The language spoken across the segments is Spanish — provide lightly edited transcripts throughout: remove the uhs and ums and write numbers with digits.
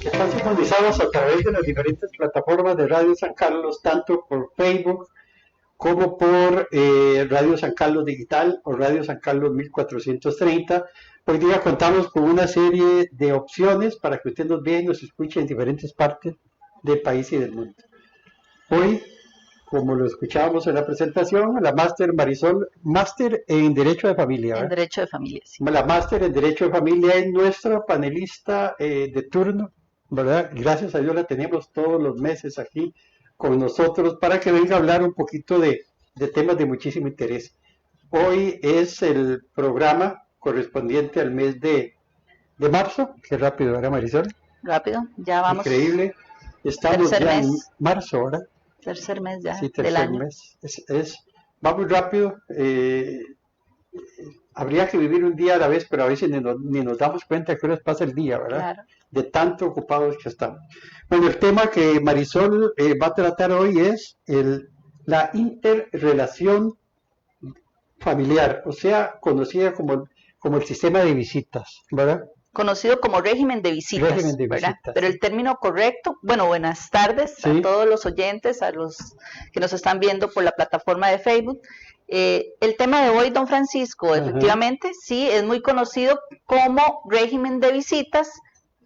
Están sintonizados a través de las diferentes plataformas de Radio San Carlos, tanto por Facebook como por Radio San Carlos Digital o Radio San Carlos 1430. Hoy día contamos con una serie de opciones para que usted nos vea y nos escuche en diferentes partes del país y del mundo. Hoy, como lo escuchábamos en la presentación, la máster Marisol, máster en Derecho de Familia, ¿verdad? En Derecho de Familia, sí. La máster en Derecho de Familia es nuestra panelista de turno, ¿verdad? Gracias a Dios la tenemos todos los meses aquí con nosotros para que venga a hablar un poquito de temas de muchísimo interés. Hoy es el programa correspondiente al mes de marzo. Qué rápido, ¿verdad, Marisol? Rápido, ya vamos. Increíble. Estamos ya en marzo, ¿verdad? Tercer mes ya, sí, tercer del año. Mes. Va muy rápido. Habría que vivir un día a la vez, pero a veces ni nos damos cuenta de que horas pasa el día, ¿verdad? Claro. De tanto ocupados que estamos. Bueno, el tema que Marisol va a tratar hoy es la interrelación familiar, o sea, conocida como el sistema de visitas, ¿verdad? Conocido como régimen de visitas, ¿verdad? Pero el término correcto, bueno, buenas tardes a todos los oyentes, a los que nos están viendo por la plataforma de Facebook. El tema de hoy, don Francisco, efectivamente, sí, es muy conocido como régimen de visitas,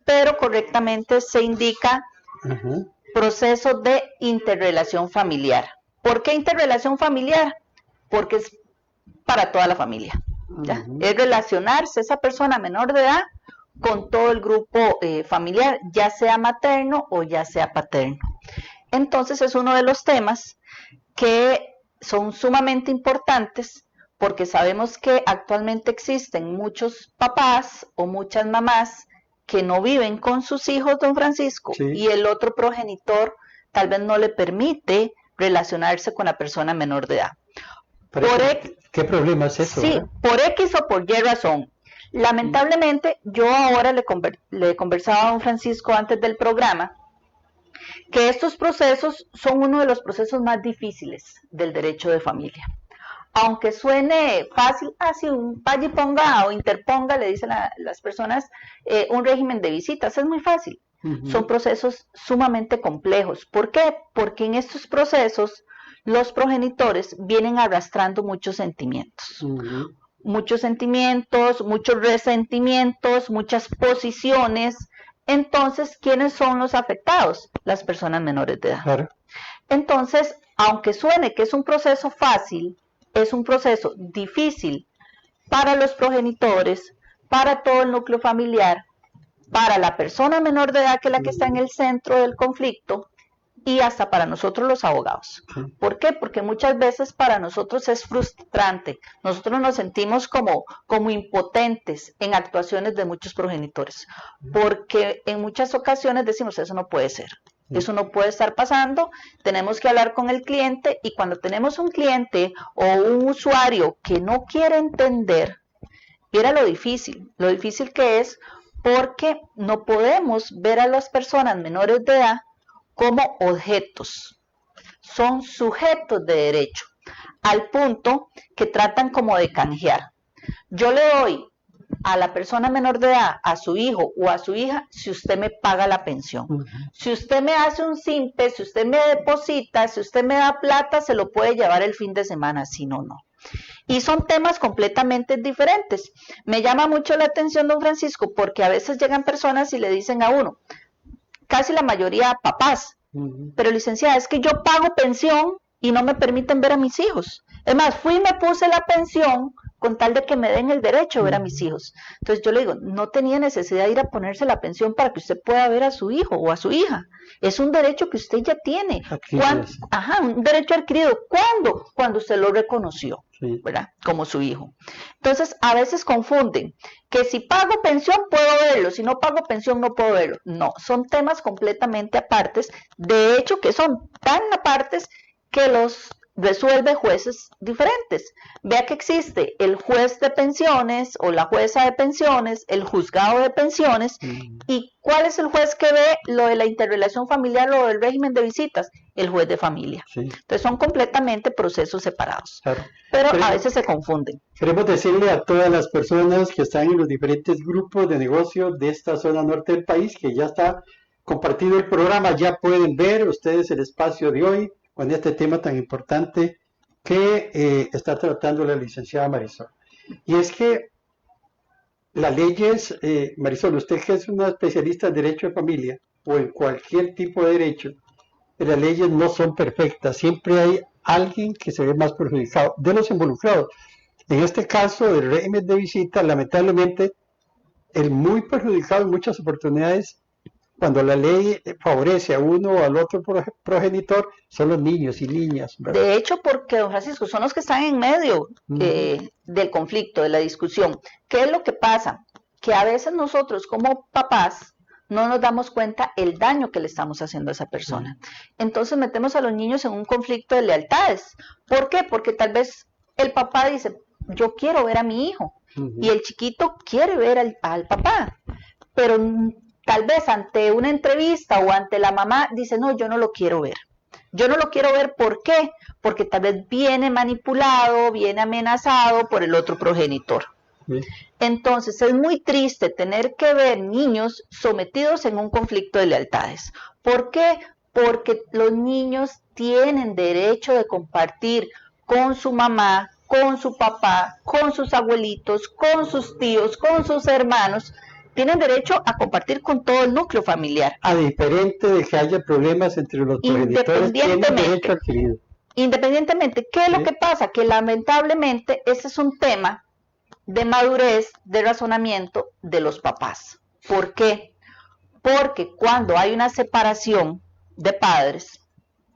pero correctamente se indica proceso de interrelación familiar. ¿Por qué interrelación familiar? Porque es para toda la familia, ¿ya? Es relacionarse esa persona menor de edad con todo el grupo familiar, ya sea materno o ya sea paterno. Entonces es uno de los temas que son sumamente importantes porque sabemos que actualmente existen muchos papás o muchas mamás que no viven con sus hijos, don Francisco, y el otro progenitor tal vez no le permite relacionarse con la persona menor de edad. ¿Qué problema es eso? Sí, ¿verdad? Por X o por Y razón. Lamentablemente, yo ahora le conversaba a don Francisco antes del programa que estos procesos son uno de los procesos más difíciles del derecho de familia. Aunque suene fácil, así vaya y ponga o interponga, le dicen las personas, un régimen de visitas, es muy fácil. Son procesos sumamente complejos. ¿Por qué? Porque en estos procesos los progenitores vienen arrastrando muchos sentimientos. Muchos sentimientos, muchos resentimientos, muchas posiciones. Entonces, ¿quiénes son los afectados? Las personas menores de edad. Claro. Entonces, aunque suene que es un proceso fácil, es un proceso difícil para los progenitores, para todo el núcleo familiar, para la persona menor de edad que es la que está en el centro del conflicto y hasta para nosotros los abogados. ¿Por qué? Porque muchas veces para nosotros es frustrante. Nosotros nos sentimos como impotentes en actuaciones de muchos progenitores, porque en muchas ocasiones decimos, eso no puede ser. Eso no puede estar pasando, tenemos que hablar con el cliente y cuando tenemos un cliente o un usuario que no quiere entender, mira lo difícil que es porque no podemos ver a las personas menores de edad como objetos, son sujetos de derecho, al punto que tratan como de canjear. Yo le doy a la persona menor de edad, a su hijo o a su hija, si usted me paga la pensión. Si usted me hace un simpe, si usted me deposita, si usted me da plata, se lo puede llevar el fin de semana, si no, no. Y son temas completamente diferentes. Me llama mucho la atención, don Francisco, porque a veces llegan personas y le dicen a uno, casi la mayoría papás, pero licenciada, es que yo pago pensión y no me permiten ver a mis hijos. Es más, fui y me puse la pensión con tal de que me den el derecho a ver a mis hijos. Entonces yo le digo, no tenía necesidad de ir a ponerse la pensión para que usted pueda ver a su hijo o a su hija. Es un derecho que usted ya tiene. Un derecho adquirido. ¿Cuándo? Cuando usted lo reconoció, ¿verdad? Como su hijo. Entonces, a veces confunden que si pago pensión puedo verlo, si no pago pensión no puedo verlo. No, son temas completamente apartes. De hecho, que son tan apartes que los resuelve jueces diferentes. Vea que existe el juez de pensiones o la jueza de pensiones, el juzgado de pensiones, y ¿cuál es el juez que ve lo de la interrelación familiar o del régimen de visitas? el juez de familia. Sí. Entonces son completamente procesos separados, Claro. pero a veces se confunden. Queremos decirle a todas las personas que están en los diferentes grupos de negocio de esta zona norte del país que ya está compartido el programa, ya pueden ver ustedes el espacio de hoy con este tema tan importante que está tratando la licenciada Marisol. Y es que las leyes, Marisol, usted que es una especialista en derecho de familia o en cualquier tipo de derecho, las leyes no son perfectas, siempre hay alguien que se ve más perjudicado de los involucrados. En este caso del régimen de visita, lamentablemente, el muy perjudicado en muchas oportunidades, cuando la ley favorece a uno o al otro progenitor, son los niños y niñas, ¿verdad? De hecho, porque, don Francisco, son los que están en medio del conflicto, de la discusión. ¿Qué es lo que pasa? Que a veces nosotros como papás no nos damos cuenta el daño que le estamos haciendo a esa persona. Entonces metemos a los niños en un conflicto de lealtades. ¿Por qué? Porque tal vez el papá dice, yo quiero ver a mi hijo, y el chiquito quiere ver al papá, pero tal vez ante una entrevista o ante la mamá dice, no, yo no lo quiero ver. Yo no lo quiero ver, ¿por qué? Porque tal vez viene manipulado, viene amenazado por el otro progenitor. Sí. Entonces es muy triste tener que ver niños sometidos en un conflicto de lealtades. ¿Por qué? Porque los niños tienen derecho de compartir con su mamá, con su papá, con sus abuelitos, con sus tíos, con sus hermanos. Tienen derecho a compartir con todo el núcleo familiar. A diferente de que haya problemas entre los progenitores, tienen derecho adquirido. Independientemente, ¿qué es lo que pasa? Que lamentablemente ese es un tema de madurez, de razonamiento de los papás. ¿Por qué? Porque cuando hay una separación de padres,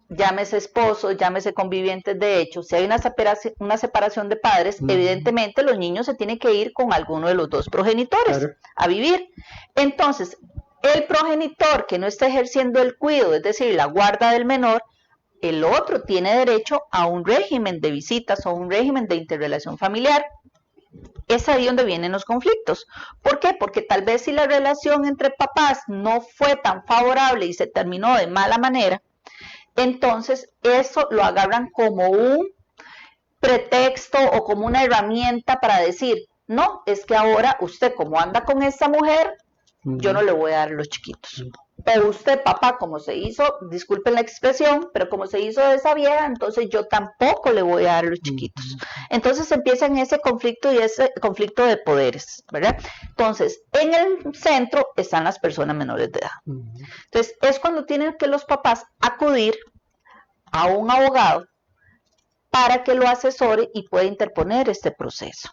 llámese esposos, llámese convivientes de hecho, si hay una separación de padres, evidentemente los niños se tienen que ir con alguno de los dos progenitores a vivir. Entonces, el progenitor que no está ejerciendo el cuidado, es decir, la guarda del menor, el otro tiene derecho a un régimen de visitas o un régimen de interrelación familiar. Es ahí donde vienen los conflictos. ¿Por qué? Porque tal vez si la relación entre papás no fue tan favorable y se terminó de mala manera, entonces eso lo agarran como un pretexto o como una herramienta para decir, no, es que ahora usted como anda con esta mujer, yo no le voy a dar los chiquitos. Pero usted, papá, como se hizo, disculpen la expresión, pero como se hizo de esa vieja, entonces yo tampoco le voy a dar los chiquitos. Entonces empieza en ese conflicto y ese conflicto de poderes, ¿verdad? Entonces, en el centro están las personas menores de edad. Entonces, es cuando tienen que los papás acudir a un abogado para que lo asesore y pueda interponer este proceso.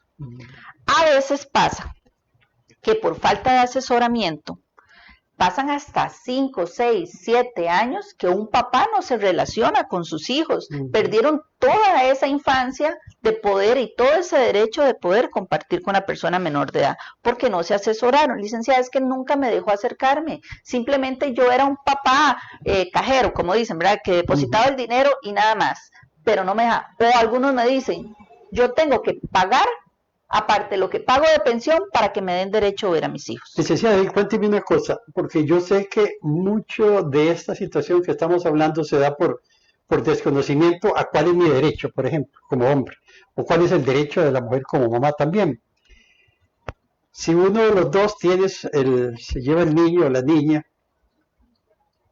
A veces pasa que por falta de asesoramiento, pasan hasta 5, 6, 7 años que un papá no se relaciona con sus hijos. Perdieron toda esa infancia de poder y todo ese derecho de poder compartir con una persona menor de edad, porque no se asesoraron. Licenciada, es que nunca me dejó acercarme. Simplemente yo era un papá cajero, como dicen, ¿verdad? Que depositaba el dinero y nada más, pero no me deja. O algunos me dicen, yo tengo que pagar aparte lo que pago de pensión para que me den derecho a ver a mis hijos. Licenciada, cuénteme una cosa, porque yo sé que mucho de esta situación que estamos hablando se da por desconocimiento a cuál es mi derecho, por ejemplo, como hombre, o cuál es el derecho de la mujer como mamá también. Si uno de los dos se lleva el niño o la niña,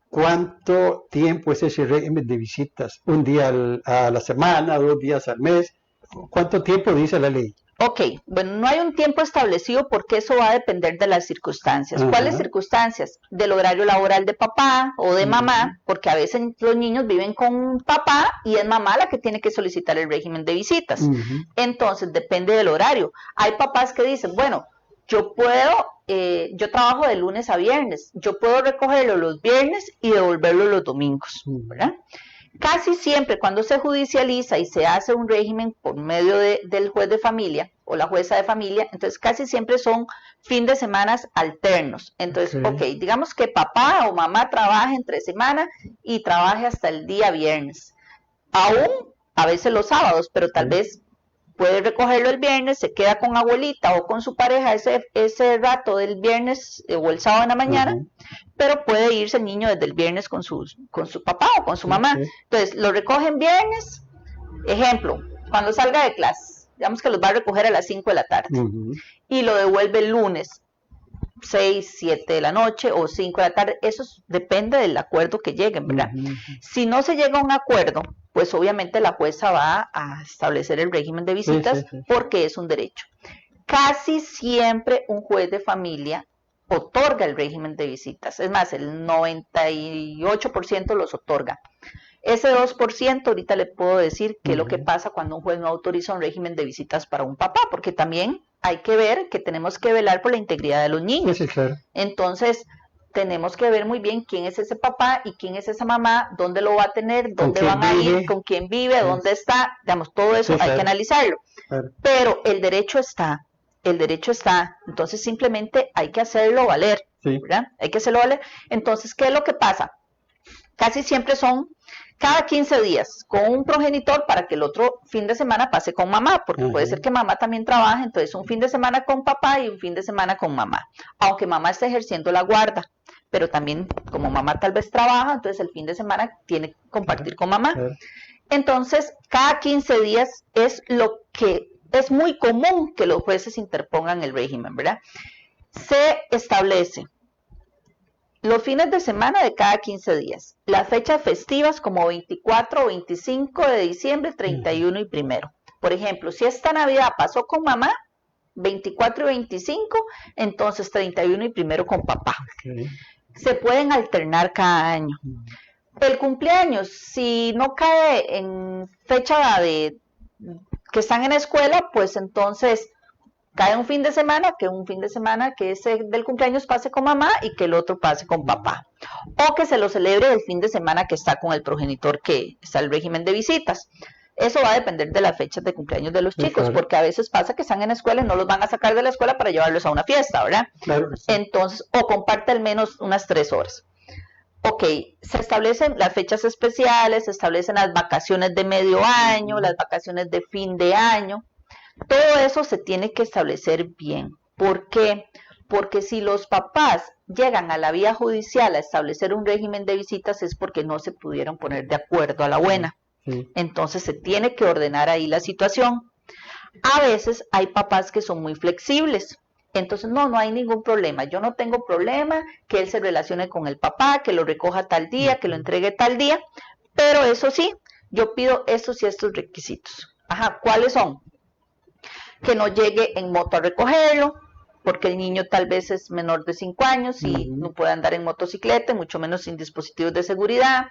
¿cuánto tiempo es ese régimen de visitas? ¿Un día a la semana, 2 días al mes? ¿Cuánto tiempo dice la ley? Ok, bueno, no hay un tiempo establecido porque eso va a depender de las circunstancias. ¿Cuáles circunstancias? Del horario laboral de papá o de mamá, porque a veces los niños viven con papá y es mamá la que tiene que solicitar el régimen de visitas. Entonces, depende del horario. Hay papás que dicen, bueno, yo trabajo de lunes a viernes, yo puedo recogerlo los viernes y devolverlo los domingos, ¿verdad? Casi siempre cuando se judicializa y se hace un régimen por medio del juez de familia o la jueza de familia, entonces casi siempre son fin de semanas alternos. Entonces, okay, digamos que papá o mamá trabaje entre semana y trabaje hasta el día viernes. Aún a veces los sábados, pero tal vez puede recogerlo el viernes, se queda con abuelita o con su pareja ese rato del viernes o el sábado en la mañana, pero puede irse el niño desde el viernes con su papá o con su mamá. Entonces, lo recogen viernes, ejemplo, cuando salga de clase, digamos que los va a recoger a las 5 de la tarde, y lo devuelve el lunes, 6, 7 de la noche o 5 de la tarde, eso depende del acuerdo que lleguen, ¿verdad? Si no se llega a un acuerdo, pues obviamente la jueza va a establecer el régimen de visitas porque es un derecho. Casi siempre un juez de familia otorga el régimen de visitas, es más, el 98% los otorga. Ese 2%, ahorita le puedo decir qué es lo que pasa cuando un juez no autoriza un régimen de visitas para un papá, porque también hay que ver que tenemos que velar por la integridad de los niños. Sí, claro. Entonces, tenemos que ver muy bien quién es ese papá y quién es esa mamá, dónde lo va a tener, dónde van a ir, con quién vive, dónde está, digamos, todo eso hay que analizarlo. Claro. Pero el derecho está, entonces simplemente hay que hacerlo valer, ¿verdad? Hay que hacerlo valer. Entonces, ¿qué es lo que pasa? Casi siempre son cada 15 días con un progenitor para que el otro fin de semana pase con mamá, porque puede ser que mamá también trabaje, entonces un fin de semana con papá y un fin de semana con mamá, aunque mamá esté ejerciendo la guarda, pero también como mamá tal vez trabaja, entonces el fin de semana tiene que compartir con mamá. Entonces, cada 15 días es lo que es muy común que los jueces interpongan el régimen, ¿verdad? Se establece los fines de semana de cada 15 días, las fechas festivas como 24 o 25 de diciembre, 31 y 1. Por ejemplo, si esta Navidad pasó con mamá, 24 y 25, entonces 31 y 1 con papá. Se pueden alternar cada año. El cumpleaños, si no cae en fecha de que están en escuela, pues entonces cae un fin de semana, que ese del cumpleaños pase con mamá y que el otro pase con papá. O que se lo celebre el fin de semana que está con el progenitor, que está el régimen de visitas. Eso va a depender de las fechas de cumpleaños de los chicos, porque a veces pasa que están en escuela y no los van a sacar de la escuela para llevarlos a una fiesta, ¿verdad? Claro que sí. Entonces, o comparte al menos unas 3 horas. Ok, se establecen las fechas especiales, se establecen las vacaciones de medio año, las vacaciones de fin de año. Todo eso se tiene que establecer bien. ¿Por qué? Porque si los papás llegan a la vía judicial a establecer un régimen de visitas es porque no se pudieron poner de acuerdo a la buena. Entonces se tiene que ordenar ahí la situación. A veces hay papás que son muy flexibles. Entonces no hay ningún problema. Yo no tengo problema que él se relacione con el papá, que lo recoja tal día, que lo entregue tal día. Pero eso sí, yo pido estos y estos requisitos. Ajá, ¿cuáles son? Que no llegue en moto a recogerlo, porque el niño tal vez es menor de 5 años y no puede andar en motocicleta, mucho menos sin dispositivos de seguridad.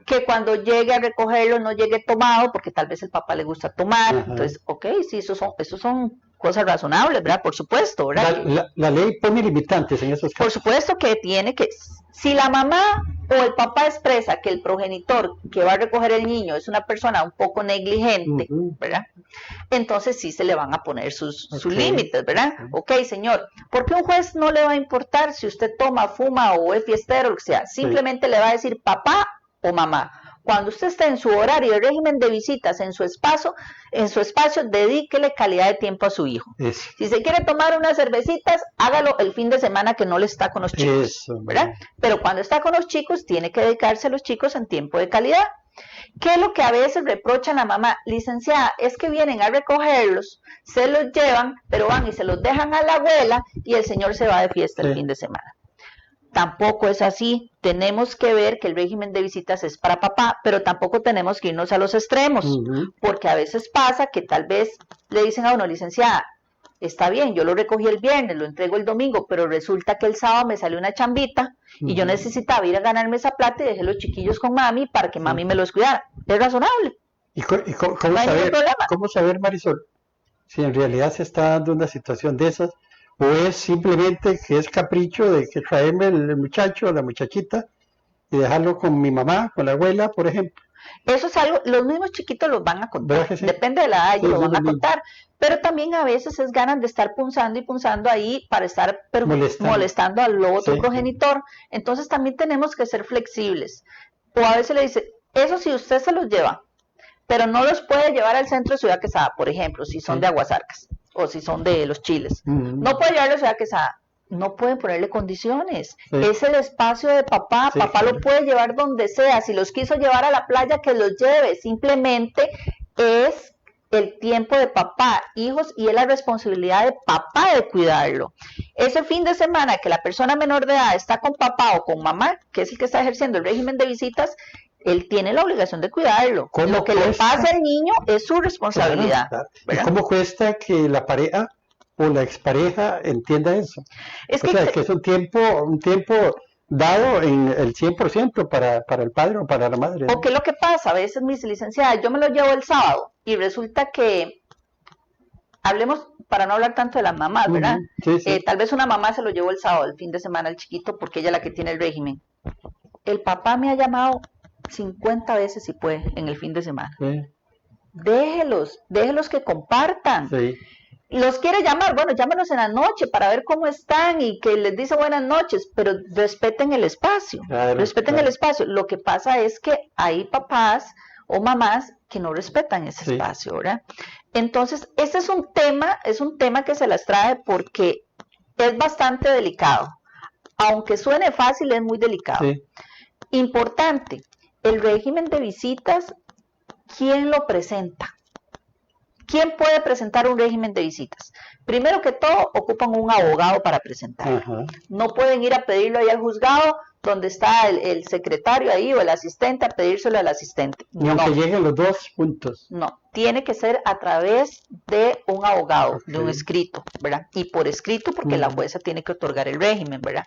Que cuando llegue a recogerlo no llegue tomado, porque tal vez el papá le gusta tomar. Entonces, ok, sí, esos son cosas razonables, ¿verdad? Por supuesto, ¿verdad? La ley pone limitantes en esos casos. Por supuesto que tiene que... Si la mamá o el papá expresa que el progenitor que va a recoger el niño es una persona un poco negligente, ¿verdad? Entonces sí se le van a poner sus límites, ¿verdad? Ok, señor, ¿por qué un juez no le va a importar si usted toma, fuma o es fiestero, o lo que sea? Simplemente le va a decir papá o mamá. Cuando usted esté en su horario de régimen de visitas, en su espacio, dedíquele calidad de tiempo a su hijo. Si se quiere tomar unas cervecitas, hágalo el fin de semana que no le está con los chicos, ¿verdad? Pero cuando está con los chicos, tiene que dedicarse a los chicos en tiempo de calidad. ¿Qué es lo que a veces reprochan a la mamá? Licenciada, es que vienen a recogerlos, se los llevan, pero van y se los dejan a la abuela y el señor se va de fiesta el fin de semana. Tampoco es así. Tenemos que ver que el régimen de visitas es para papá, pero tampoco tenemos que irnos a los extremos, porque a veces pasa que tal vez le dicen a uno, licenciada, está bien, yo lo recogí el viernes, lo entrego el domingo, pero resulta que el sábado me salió una chambita y yo necesitaba ir a ganarme esa plata y dejé los chiquillos con mami para que mami me los cuidara. Es razonable. ¿Y cómo saber, Marisol, si en realidad se está dando una situación de esas? ¿O es simplemente que es capricho de que traerme el muchacho o la muchachita y dejarlo con mi mamá, con la abuela, por ejemplo? Eso es algo, los mismos chiquitos los van a contar, depende de la edad, ellos lo van a contar, pero también a veces es ganas de estar punzando y punzando ahí para estar molestando al otro progenitor. Entonces también tenemos que ser flexibles. O a veces le dice, eso si usted se los lleva, pero no los puede llevar al centro de Ciudad Quesada, por ejemplo, si son de Aguasarcas o si son de Los Chiles. No puede llevarlos a Ciudad Quesada. no pueden ponerle condiciones. Sí. Es el espacio de papá, Sí, papá sí. lo puede llevar donde sea. Si los quiso llevar a la playa, que los lleve. Simplemente es el tiempo de papá, hijos, y es la responsabilidad de papá de cuidarlo. Ese fin de semana que la persona menor de edad está con papá o con mamá, que es el que está ejerciendo el régimen de visitas, él tiene la obligación de cuidarlo. Lo que le pasa al niño es su responsabilidad. Claro. ¿Y cómo cuesta que la pareja o la expareja entienda eso? Es O sea, que es un tiempo dado en el 100% para el padre o para la madre, ¿no? ¿O qué es lo que pasa? A veces, mis licenciadas, yo me lo llevo el sábado y resulta que, hablemos para no hablar tanto de las mamás, ¿verdad? Sí, sí. Tal vez una mamá se lo llevó el sábado, el fin de semana, al chiquito, porque ella es la que tiene el régimen. El papá me ha llamado 50 veces si puede en el fin de semana. Sí. Déjelos que compartan. Sí. Los quiere llamar, bueno, llámenos en la noche para ver cómo están y que les dice buenas noches, pero respeten el espacio, el espacio. Lo que pasa es que hay papás o mamás que no respetan ese espacio, ¿verdad? Entonces, este es un tema que se las trae porque es bastante delicado. Aunque suene fácil, es muy delicado. Sí. Importante, el régimen de visitas, ¿quién lo presenta? ¿Quién puede presentar un régimen de visitas? Primero que todo, ocupan un abogado para presentarlo. Ajá. No pueden ir a pedirlo ahí al juzgado, donde está el secretario ahí o el asistente, a pedírselo al asistente. Y aunque lleguen los dos juntos. No, tiene que ser a través de un abogado, de un escrito, ¿verdad? Y por escrito, porque la jueza tiene que otorgar el régimen, ¿verdad?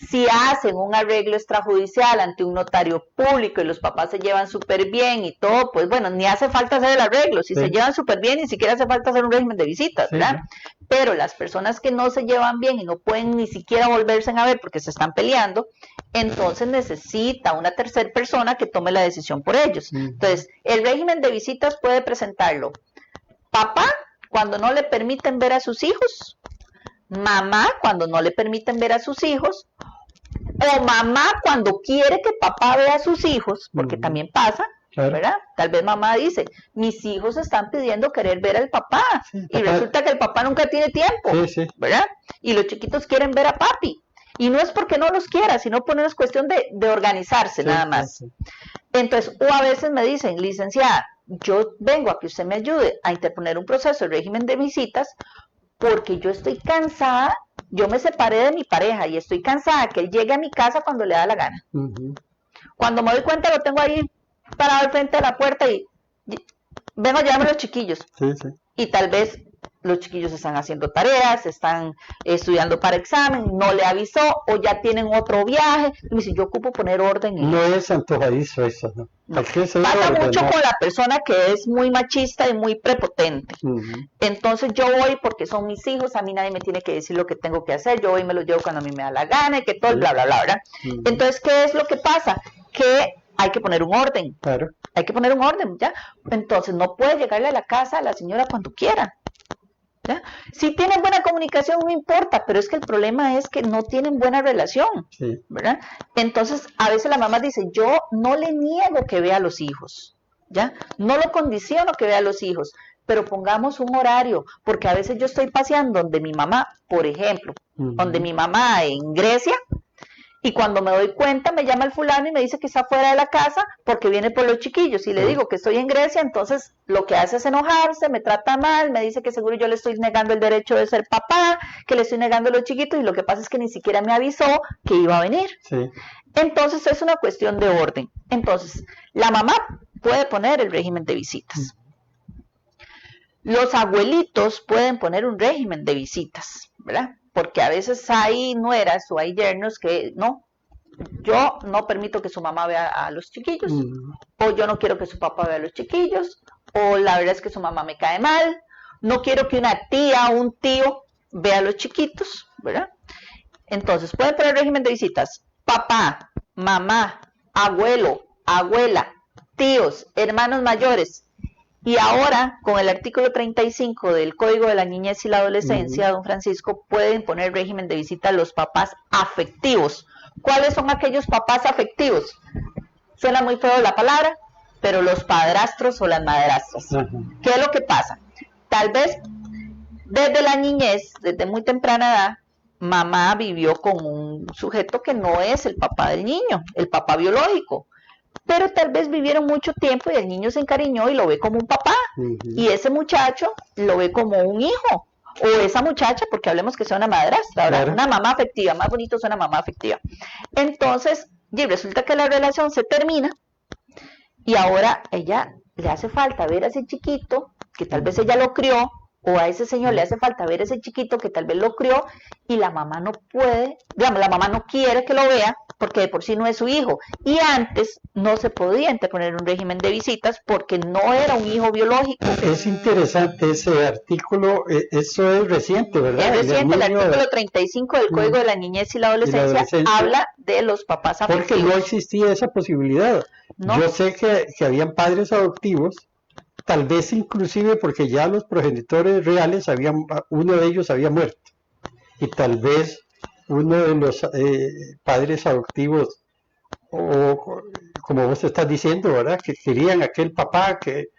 Si hacen un arreglo extrajudicial ante un notario público y los papás se llevan súper bien y todo, pues bueno, ni hace falta hacer el arreglo. Si se llevan súper bien, ni siquiera hace falta hacer un régimen de visitas, ¿verdad? Pero las personas que no se llevan bien y no pueden ni siquiera volverse a ver porque se están peleando, entonces necesita una tercera persona que tome la decisión por ellos. Entonces, el régimen de visitas puede presentarlo papá cuando no le permiten ver a sus hijos, mamá cuando no le permiten ver a sus hijos, o mamá cuando quiere que papá vea a sus hijos, porque también pasa, ¿verdad? Tal vez mamá dice, mis hijos están pidiendo querer ver al papá, y resulta que el papá nunca tiene tiempo, ¿verdad? Y los chiquitos quieren ver a papi, y no es porque no los quiera, sino por una cuestión de organizarse nada más. Entonces, o a veces me dicen, licenciada, yo vengo a que usted me ayude a interponer un proceso de régimen de visitas, porque yo estoy cansada, yo me separé de mi pareja y estoy cansada que él llegue a mi casa cuando le da la gana. Cuando me doy cuenta lo tengo ahí parado al frente de la puerta y vengo a llevarme a los chiquillos. Y tal vez los chiquillos están haciendo tareas, están estudiando para examen, no le avisó o ya tienen otro viaje. Y me dice, yo ocupo poner orden en No es antojadizo eso, ¿no? Pasa mucho con la persona que es muy machista y muy prepotente. Entonces yo voy porque son mis hijos, a mí nadie me tiene que decir lo que tengo que hacer, yo voy y me los llevo cuando a mí me da la gana y que todo el bla, bla, bla, ¿verdad? Entonces, ¿qué es lo que pasa? Que hay que poner un orden. Hay que poner un orden, ¿ya? Entonces no puede llegarle a la casa a la señora cuando quiera. ¿Ya? Si tienen buena comunicación no importa, pero es que el problema es que no tienen buena relación, ¿verdad? Entonces a veces la mamá dice, yo no le niego que vea a los hijos, ¿ya? No lo condiciono que vea a los hijos, pero pongamos un horario, porque a veces yo estoy paseando donde mi mamá, por ejemplo, donde mi mamá en Grecia, y cuando me doy cuenta me llama el fulano y me dice que está fuera de la casa porque viene por los chiquillos y le digo que estoy en Grecia, entonces lo que hace es enojarse, me trata mal, me dice que seguro yo le estoy negando el derecho de ser papá, que le estoy negando a los chiquitos y lo que pasa es que ni siquiera me avisó que iba a venir. Entonces es una cuestión de orden. Entonces la mamá puede poner el régimen de visitas. Los abuelitos pueden poner un régimen de visitas, ¿verdad? Porque a veces hay nueras o hay yernos que no, yo no permito que su mamá vea a los chiquillos, o yo no quiero que su papá vea a los chiquillos, o la verdad es que su mamá me cae mal, no quiero que una tía o un tío vea a los chiquitos, ¿verdad? Entonces, pueden poner régimen de visitas, papá, mamá, abuelo, abuela, tíos, hermanos mayores. Y ahora, con el artículo 35 del Código de la Niñez y la Adolescencia, don Francisco, pueden poner régimen de visita a los papás afectivos. ¿Cuáles son aquellos papás afectivos? Suena muy feo la palabra, pero los padrastros o las madrastras. ¿Qué es lo que pasa? Tal vez desde la niñez, desde muy temprana edad, mamá vivió con un sujeto que no es el papá del niño, el papá biológico, pero tal vez vivieron mucho tiempo y el niño se encariñó y lo ve como un papá, y ese muchacho lo ve como un hijo, o esa muchacha, porque hablemos que sea una madrastra, ¿verdad? Una mamá afectiva, más bonito es una mamá afectiva. Entonces, y resulta que la relación se termina, y ahora ella le hace falta ver a ese chiquito, que tal vez ella lo crió, o a ese señor le hace falta ver a ese chiquito que tal vez lo crió, y la mamá no puede, digamos, la mamá no quiere que lo vea, porque de por sí no es su hijo. Y antes no se podía interponer un régimen de visitas porque no era un hijo biológico. Es interesante ese artículo, eso es reciente, ¿verdad? Es reciente, el artículo 35 del Código de la Niñez y la Adolescencia habla de los papás afectivos. Porque no existía esa posibilidad. ¿No? Yo sé que habían padres adoptivos, tal vez inclusive porque ya los progenitores reales, uno de ellos había muerto. Y tal vez uno de los padres adoptivos, o como vos estás diciendo, ¿verdad? Que querían aquel papá que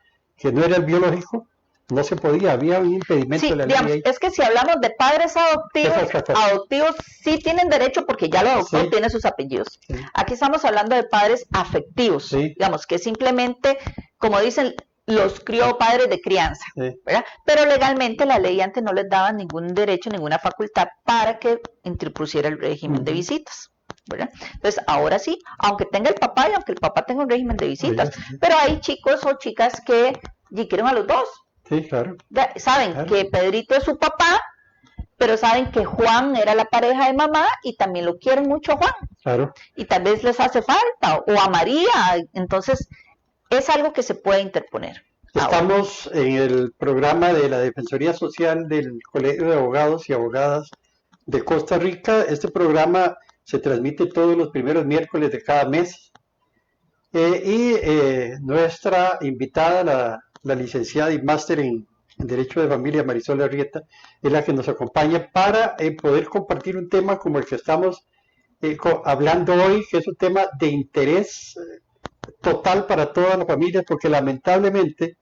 no era el biológico, no se podía, había un impedimento de la digamos, ley. Es que si hablamos de padres adoptivos sí tienen derecho porque ya lo adoptó, tiene sus apellidos. Sí. Aquí estamos hablando de padres afectivos, digamos, que simplemente, como dicen, los crió padres de crianza, ¿verdad? Pero legalmente la ley antes no les daba ningún derecho, ninguna facultad para que interpusiera el régimen de visitas, ¿verdad? Entonces, ahora sí, aunque tenga el papá y aunque el papá tenga un régimen de visitas, pero hay chicos o chicas que quieren a los dos. Sí, claro. Saben que Pedrito es su papá, pero saben que Juan era la pareja de mamá y también lo quieren mucho a Juan. Claro. Y tal vez les hace falta, o a María, entonces es algo que se puede interponer. Estamos en el programa de la Defensoría Social del Colegio de Abogados y Abogadas de Costa Rica. Este programa se transmite todos los primeros miércoles de cada mes. Nuestra invitada, la licenciada y máster en Derecho de Familia, Marisol Arrieta, es la que nos acompaña para poder compartir un tema como el que estamos hablando hoy, que es un tema de interés total para todas las familias, porque lamentablemente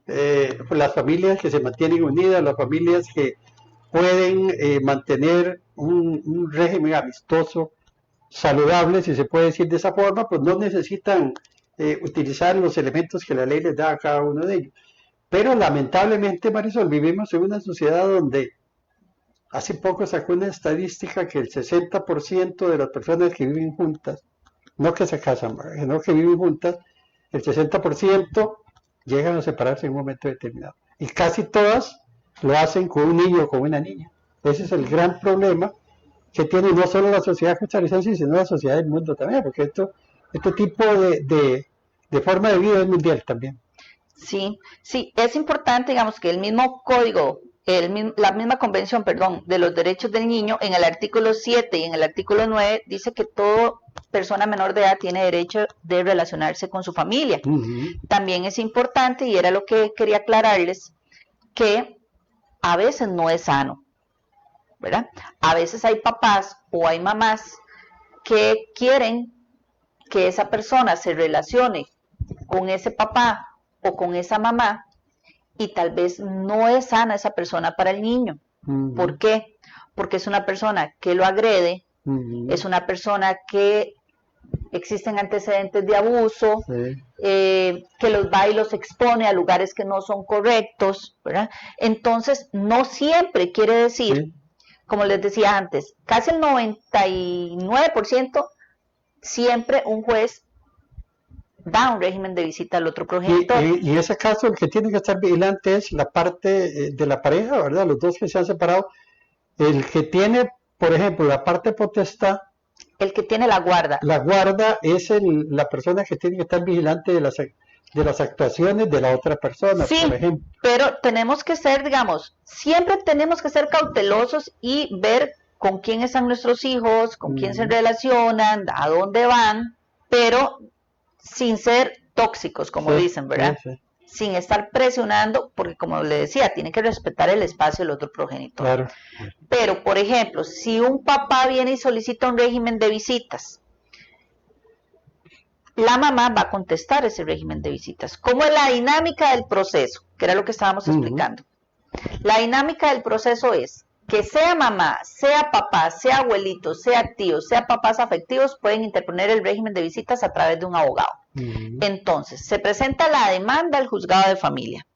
las familias que se mantienen unidas, las familias que pueden mantener un régimen amistoso, saludable, si se puede decir de esa forma, pues no necesitan utilizar los elementos que la ley les da a cada uno de ellos. Pero lamentablemente, Marisol, vivimos en una sociedad donde hace poco sacó una estadística que el 60% de las personas que viven juntas, no que se casan, sino que viven juntas, el 60% llegan a separarse en un momento determinado. Y casi todas lo hacen con un niño o con una niña. Ese es el gran problema que tiene no solo la sociedad costarricense, sino la sociedad del mundo también, porque este tipo de forma de vida es mundial también. Sí, es importante, digamos, que el mismo código, la misma convención, de los derechos del niño, en el artículo 7 y en el artículo 9, dice que toda persona menor de edad tiene derecho de relacionarse con su familia. También es importante, y era lo que quería aclararles, que a veces no es sano, ¿verdad? A veces hay papás o hay mamás que quieren que esa persona se relacione con ese papá o con esa mamá, y tal vez no es sana esa persona para el niño. ¿Por qué? Porque es una persona que lo agrede, es una persona que existen antecedentes de abuso, que los va y los expone a lugares que no son correctos, ¿verdad? Entonces, no siempre quiere decir, como les decía antes, casi el 99% siempre un juez da un régimen de visita al otro progenitor. Y en ese caso el que tiene que estar vigilante es la parte de la pareja, ¿verdad? Los dos que se han separado. El que tiene, por ejemplo, la parte potestad. El que tiene la guarda. La guarda es la persona que tiene que estar vigilante de las actuaciones de la otra persona, por ejemplo. Pero tenemos que ser, digamos, siempre tenemos que ser cautelosos y ver con quién están nuestros hijos, con quién se relacionan, a dónde van, pero sin ser tóxicos, como dicen, ¿verdad? Sin estar presionando, porque como le decía, tiene que respetar el espacio del otro progenitor. Claro. Pero, por ejemplo, si un papá viene y solicita un régimen de visitas, la mamá va a contestar ese régimen de visitas. ¿Cómo es la dinámica del proceso? Que era lo que estábamos explicando. La dinámica del proceso es que sea mamá, sea papá, sea abuelito, sea tío, sea papás afectivos, pueden interponer el régimen de visitas a través de un abogado. Entonces, se presenta la demanda al juzgado de familia.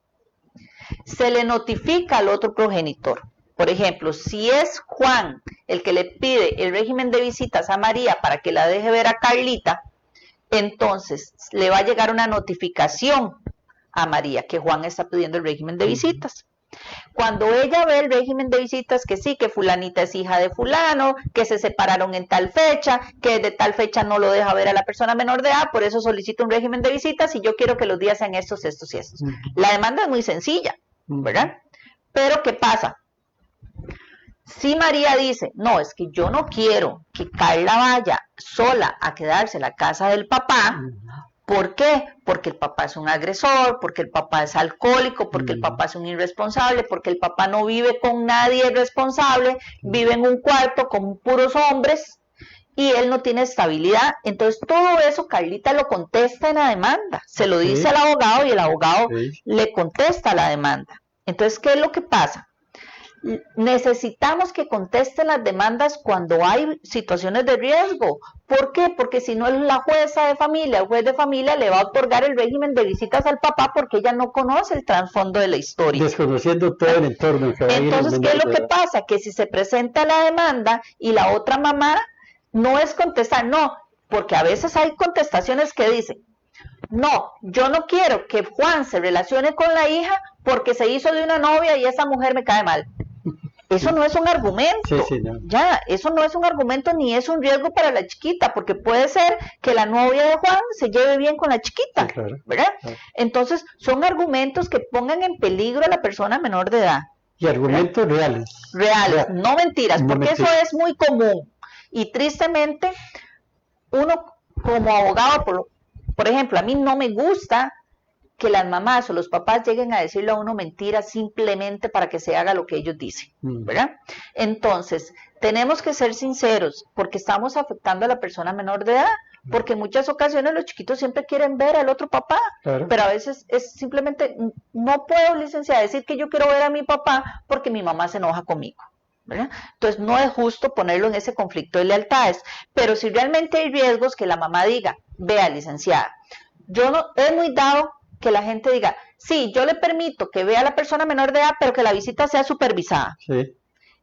Se le notifica al otro progenitor. Por ejemplo, si es Juan el que le pide el régimen de visitas a María para que la deje ver a Carlita, entonces le va a llegar una notificación a María que Juan está pidiendo el régimen de visitas. Cuando ella ve el régimen de visitas, que sí, que fulanita es hija de fulano, que se separaron en tal fecha, que de tal fecha no lo deja ver a la persona menor de edad, por eso solicito un régimen de visitas y yo quiero que los días sean estos, estos y estos. La demanda es muy sencilla, ¿verdad? Pero ¿qué pasa? Si María dice, no, es que yo no quiero que Carla vaya sola a quedarse en la casa del papá, ¿por qué? Porque el papá es un agresor, porque el papá es alcohólico, porque el papá es un irresponsable, porque el papá no vive con nadie responsable, vive en un cuarto con puros hombres y él no tiene estabilidad. Entonces todo eso Carlita lo contesta en la demanda, se lo dice al abogado y el abogado le contesta la demanda. Entonces, ¿qué es lo que pasa? Necesitamos que contesten las demandas cuando hay situaciones de riesgo. ¿Por qué? Porque si no, la jueza de familia, el juez de familia le va a otorgar el régimen de visitas al papá porque ella no conoce el trasfondo de la historia. Desconociendo todo el entorno. Entonces, ¿qué es lo que pasa? Que si se presenta la demanda y la otra mamá no es contestar, no, porque a veces hay contestaciones que dicen, no, yo no quiero que Juan se relacione con la hija porque se hizo de una novia y esa mujer me cae mal. Eso no es un argumento, ya, eso no es un argumento ni es un riesgo para la chiquita, porque puede ser que la novia de Juan se lleve bien con la chiquita, ¿verdad? Entonces, son argumentos que pongan en peligro a la persona menor de edad. Y argumentos reales. Reales, no mentiras, porque eso es muy común. Y tristemente, uno como abogado, por ejemplo, a mí no me gusta que las mamás o los papás lleguen a decirle a uno mentiras simplemente para que se haga lo que ellos dicen, ¿verdad? Entonces, tenemos que ser sinceros porque estamos afectando a la persona menor de edad, porque en muchas ocasiones los chiquitos siempre quieren ver al otro papá, pero a veces es simplemente, no puedo, licenciada, decir que yo quiero ver a mi papá porque mi mamá se enoja conmigo, ¿verdad? Entonces, no es justo ponerlo en ese conflicto de lealtades, pero si realmente hay riesgos que la mamá diga, vea, licenciada, yo no, es muy dado que la gente diga, sí, yo le permito que vea a la persona menor de edad, pero que la visita sea supervisada.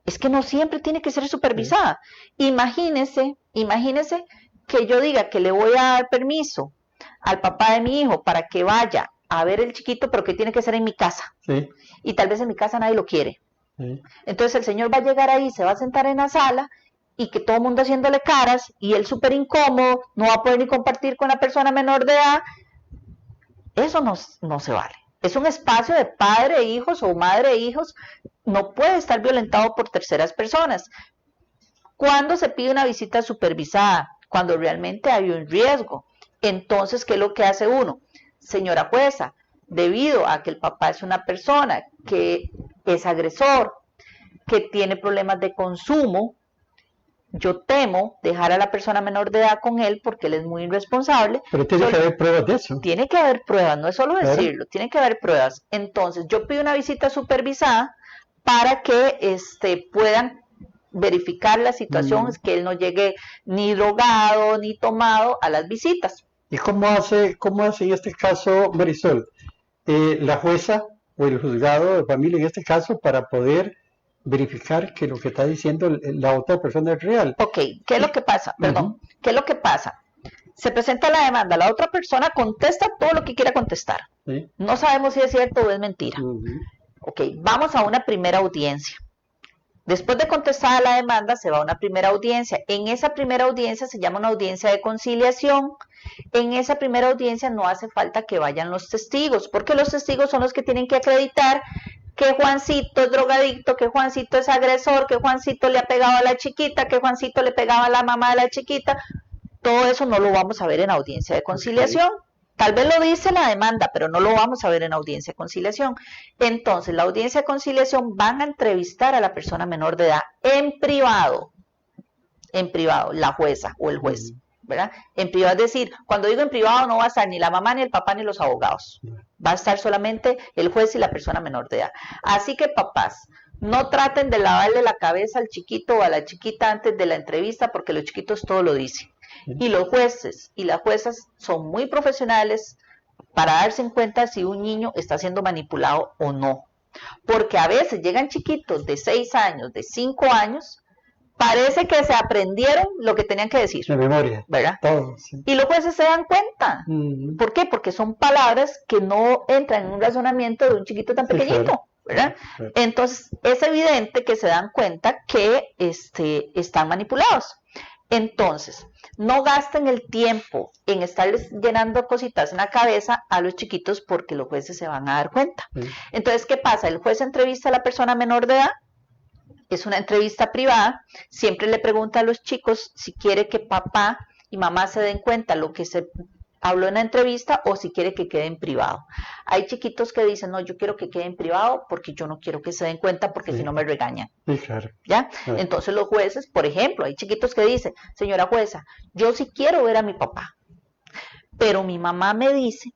Es que no siempre tiene que ser supervisada. Imagínese que yo diga que le voy a dar permiso al papá de mi hijo para que vaya a ver el chiquito, pero que tiene que ser en mi casa. Y tal vez en mi casa nadie lo quiere. Entonces el señor va a llegar ahí, se va a sentar en la sala y que todo el mundo haciéndole caras y él súper incómodo, no va a poder ni compartir con la persona menor de edad. Eso no se vale. Es un espacio de padre e hijos o madre e hijos, no puede estar violentado por terceras personas. ¿Cuándo se pide una visita supervisada? Cuando realmente hay un riesgo. Entonces, ¿qué es lo que hace uno? Señora jueza, debido a que el papá es una persona que es agresor, que tiene problemas de consumo, yo temo dejar a la persona menor de edad con él porque él es muy irresponsable. Pero tiene que haber pruebas de eso. Tiene que haber pruebas, no es solo decirlo, tiene que haber pruebas. Entonces, yo pido una visita supervisada para que puedan verificar la situación, que él no llegue ni drogado ni tomado a las visitas. ¿Y cómo hace en este caso, Marisol, la jueza o el juzgado de familia en este caso para poder verificar que lo que está diciendo la otra persona es real? Ok, ¿qué es lo que pasa? Perdón, ¿qué es lo que pasa? Se presenta la demanda, la otra persona contesta todo lo que quiera contestar. No sabemos si es cierto o es mentira. Ok, vamos a una primera audiencia. Después de contestada la demanda, se va a una primera audiencia. En esa primera audiencia se llama una audiencia de conciliación. En esa primera audiencia no hace falta que vayan los testigos, porque los testigos son los que tienen que acreditar que Juancito es drogadicto, que Juancito es agresor, que Juancito le ha pegado a la chiquita, que Juancito le pegaba a la mamá de la chiquita. Todo eso no lo vamos a ver en audiencia de conciliación. Tal vez lo dice la demanda, pero no lo vamos a ver en audiencia de conciliación. Entonces, la audiencia de conciliación van a entrevistar a la persona menor de edad en privado, la jueza o el juez, ¿verdad? En privado, es decir, cuando digo en privado no va a estar ni la mamá, ni el papá, ni los abogados. Va a estar solamente el juez y la persona menor de edad. Así que, papás, No traten de lavarle la cabeza al chiquito o a la chiquita antes de la entrevista, porque los chiquitos todo lo dicen. Y los jueces y las juezas son muy profesionales para darse en cuenta si un niño está siendo manipulado o no. Porque a veces llegan chiquitos de 6 años, de 5 años, parece que se aprendieron lo que tenían que decir. De memoria. ¿Verdad? Todo, sí. Y los jueces se dan cuenta. ¿Por qué? Porque son palabras que no entran en un razonamiento de un chiquito tan pequeñito. Claro. ¿Verdad? Claro. Entonces, es evidente que se dan cuenta que están manipulados. Entonces, no gasten el tiempo en estarles llenando cositas en la cabeza a los chiquitos porque los jueces se van a dar cuenta. Entonces, ¿qué pasa? El juez entrevista a la persona menor de edad, es una entrevista privada, siempre le pregunta a los chicos si quiere que papá y mamá se den cuenta lo que se habló en la entrevista o si quiere que quede en privado. Hay chiquitos que dicen, no, yo quiero que quede en privado porque yo no quiero que se den cuenta porque si no me regañan. Sí, claro. ¿Ya? Claro. Entonces los jueces, por ejemplo, hay chiquitos que dicen, señora jueza, yo sí quiero ver a mi papá, pero mi mamá me dice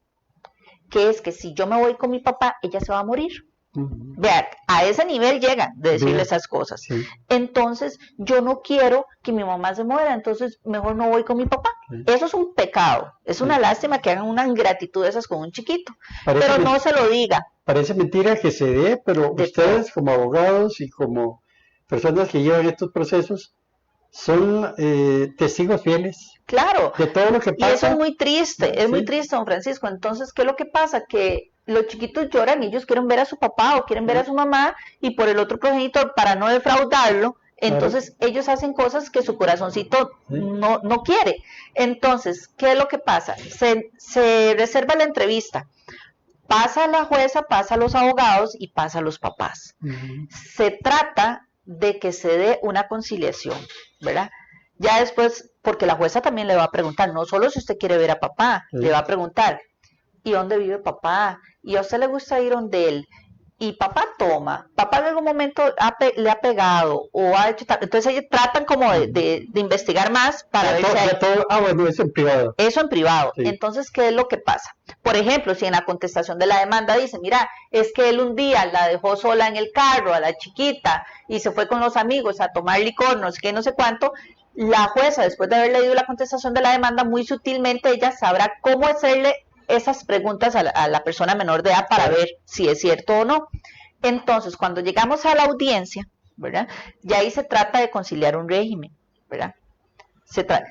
que es que si yo me voy con mi papá, ella se va a morir. Vean, a ese nivel llegan de decirle esas cosas. Sí. Entonces, yo no quiero que mi mamá se muera, entonces mejor no voy con mi papá. Sí. Eso es un pecado, es una lástima que hagan una ingratitud de esas con un chiquito, pero no se lo diga. Parece mentira que se dé, pero ustedes como abogados y como personas que llevan estos procesos son testigos fieles. Claro, de todo lo que pasa. Y eso es muy triste, es muy triste, don Francisco. Entonces, ¿qué es lo que pasa? Que los chiquitos lloran, ellos quieren ver a su papá o quieren ver a su mamá, y por el otro progenitor, para no defraudarlo, entonces ellos hacen cosas que su corazoncito no quiere. Entonces, ¿qué es lo que pasa? Se reserva la entrevista, pasa la jueza, pasa a los abogados y pasa a los papás. Se trata de que se dé una conciliación, ¿verdad? Ya después, porque la jueza también le va a preguntar, no solo si usted quiere ver a papá, le va a preguntar, ¿y dónde vive papá? ¿Y a usted le gusta ir donde él? Y papá toma, papá en algún momento le ha pegado o ha hecho tal. Entonces ellos tratan como de investigar más para ver si hay... bueno, eso en privado. Eso en privado. Sí. Entonces, ¿qué es lo que pasa? Por ejemplo, si en la contestación de la demanda dice, mira, es que él un día la dejó sola en el carro a la chiquita y se fue con los amigos a tomar licor, no sé qué, no sé cuánto, la jueza, después de haber leído la contestación de la demanda, muy sutilmente ella sabrá cómo hacerle esas preguntas a la persona menor de edad para ver si es cierto o no. Entonces, cuando llegamos a la audiencia, ¿verdad? Ya ahí se trata de conciliar un régimen, ¿verdad?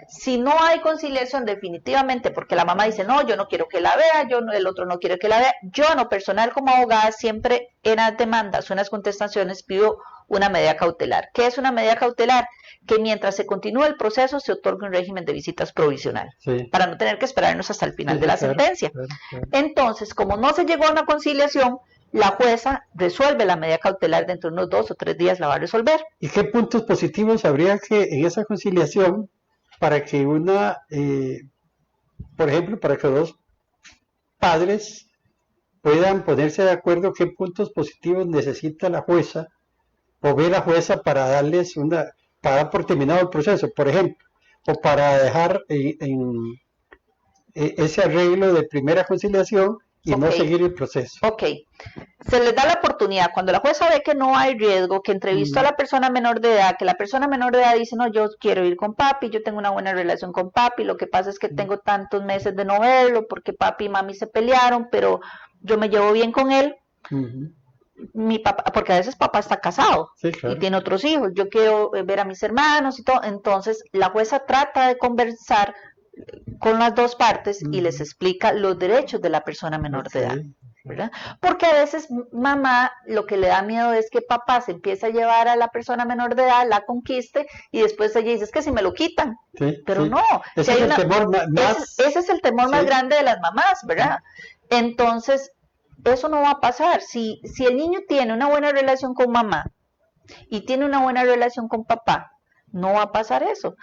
Si no hay conciliación definitivamente, porque la mamá dice, no, yo no quiero que la vea, el otro no quiere que la vea, yo en lo personal como abogada siempre en las demandas o en las contestaciones pido una medida cautelar. ¿Qué es una medida cautelar? Que mientras se continúe el proceso se otorgue un régimen de visitas provisional, para no tener que esperarnos hasta el final de la sentencia. Entonces, como no se llegó a una conciliación, la jueza resuelve la medida cautelar dentro de unos 2 o 3 días, la va a resolver. ¿Y qué puntos positivos habría que en esa conciliación para que por ejemplo, para que 2 padres puedan ponerse de acuerdo qué puntos positivos necesita la jueza o ve la jueza para darles para dar por terminado el proceso, por ejemplo, o para dejar ese arreglo de primera conciliación y no seguir el proceso? Ok, se les da la oportunidad, cuando la jueza ve que no hay riesgo, que entrevistó a la persona menor de edad, que la persona menor de edad dice, no, yo quiero ir con papi, yo tengo una buena relación con papi, lo que pasa es que tengo tantos meses de no verlo, porque papi y mami se pelearon, pero yo me llevo bien con él. Mi papá, porque a veces papá está casado y tiene otros hijos, yo quiero ver a mis hermanos y todo, entonces la jueza trata de conversar con las 2 partes y les explica los derechos de la persona menor de edad, ¿verdad? Porque a veces mamá lo que le da miedo es que papá se empiece a llevar a la persona menor de edad, la conquiste y después ella dice, es que si me lo quitan, pero no, ese es el temor más... ese es el temor más grande de las mamás, ¿verdad? Entonces, eso no va a pasar. Si el niño tiene una buena relación con mamá y tiene una buena relación con papá, no va a pasar eso.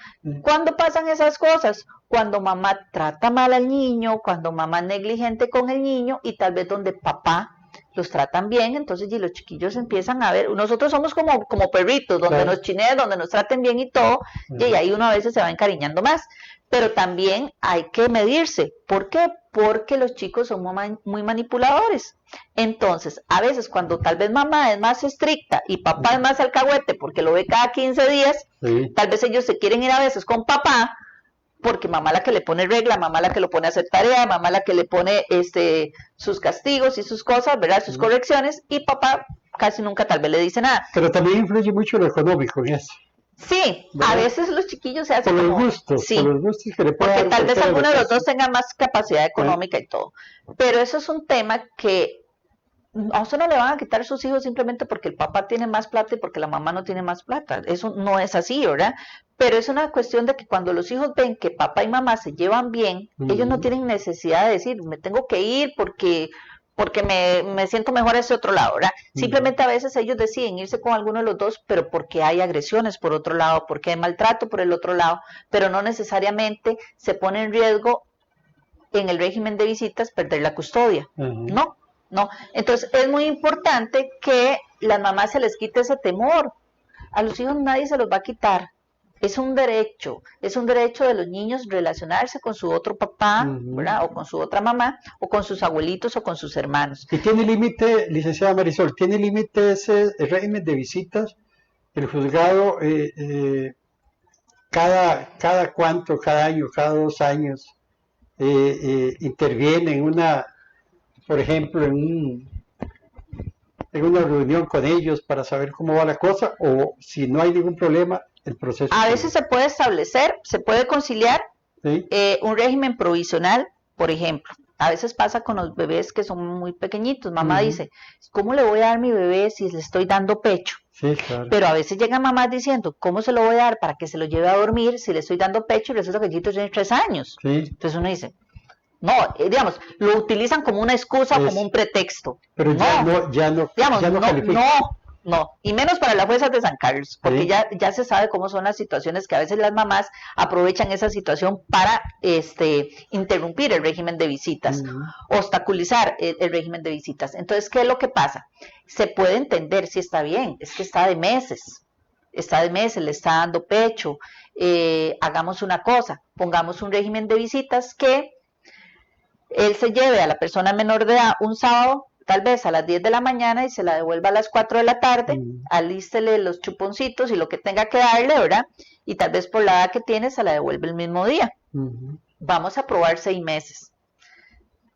¿Cuándo pasan esas cosas? Cuando mamá trata mal al niño, cuando mamá es negligente con el niño y tal vez donde papá los tratan bien, entonces y los chiquillos empiezan a ver, nosotros somos como perritos, donde nos chineen, donde nos traten bien y todo, y ahí uno a veces se va encariñando más. Pero también hay que medirse. ¿Por qué? Porque los chicos son muy manipuladores. Entonces, a veces cuando tal vez mamá es más estricta y papá es más alcahuete porque lo ve cada 15 días, tal vez ellos se quieren ir a veces con papá porque mamá la que le pone regla, mamá la que lo pone a hacer tarea, mamá la que le pone sus castigos y sus cosas, ¿verdad? Sus correcciones, y papá casi nunca tal vez le dice nada. Pero también influye mucho lo económico en eso. Sí, ¿verdad? A veces los chiquillos se hacen por como... Por los gustos que le puede porque dar tal vez alguno de los dos tenga más capacidad económica y todo. Pero eso es un tema que a usted no le van a quitar sus hijos simplemente porque el papá tiene más plata y porque la mamá no tiene más plata. Eso no es así, ¿verdad? Pero es una cuestión de que cuando los hijos ven que papá y mamá se llevan bien, ellos no tienen necesidad de decir, me tengo que ir porque me siento mejor a ese otro lado, ¿verdad? Simplemente a veces ellos deciden irse con alguno de los dos, pero porque hay agresiones por otro lado, porque hay maltrato por el otro lado, pero no necesariamente se pone en riesgo en el régimen de visitas perder la custodia, no. Entonces es muy importante que las mamás se les quite ese temor. A los hijos nadie se los va a quitar. Es un derecho de los niños relacionarse con su otro papá, ¿verdad? O con su otra mamá, o con sus abuelitos, o con sus hermanos. ¿Y tiene límite, licenciada Marisol, tiene límite ese régimen de visitas? El juzgado, cada cuánto, cada año, cada 2 años, interviene por ejemplo, en una reunión con ellos para saber cómo va la cosa, o si no hay ningún problema, el proceso. A veces se puede establecer, se puede conciliar un régimen provisional, por ejemplo. A veces pasa con los bebés que son muy pequeñitos. Mamá dice, ¿cómo le voy a dar a mi bebé si le estoy dando pecho? Sí, claro. Pero a veces llegan mamás diciendo, ¿cómo se lo voy a dar para que se lo lleve a dormir si le estoy dando pecho y resulta que el chiquito tiene 3 años? Entonces uno dice, no, digamos, lo utilizan como una excusa o como un pretexto. Pero ya no califica. No, y menos para las juezas de San Carlos, porque ya se sabe cómo son las situaciones que a veces las mamás aprovechan esa situación para interrumpir el régimen de visitas, obstaculizar el régimen de visitas. Entonces, ¿qué es lo que pasa? Se puede entender si está bien, es que está de meses, le está dando pecho, hagamos una cosa, pongamos un régimen de visitas que él se lleve a la persona menor de edad un sábado, tal vez a las 10 de la mañana y se la devuelva a las 4 de la tarde, alístele los chuponcitos y lo que tenga que darle, ¿verdad? Y tal vez por la edad que tiene se la devuelve el mismo día. Vamos a probar 6 meses,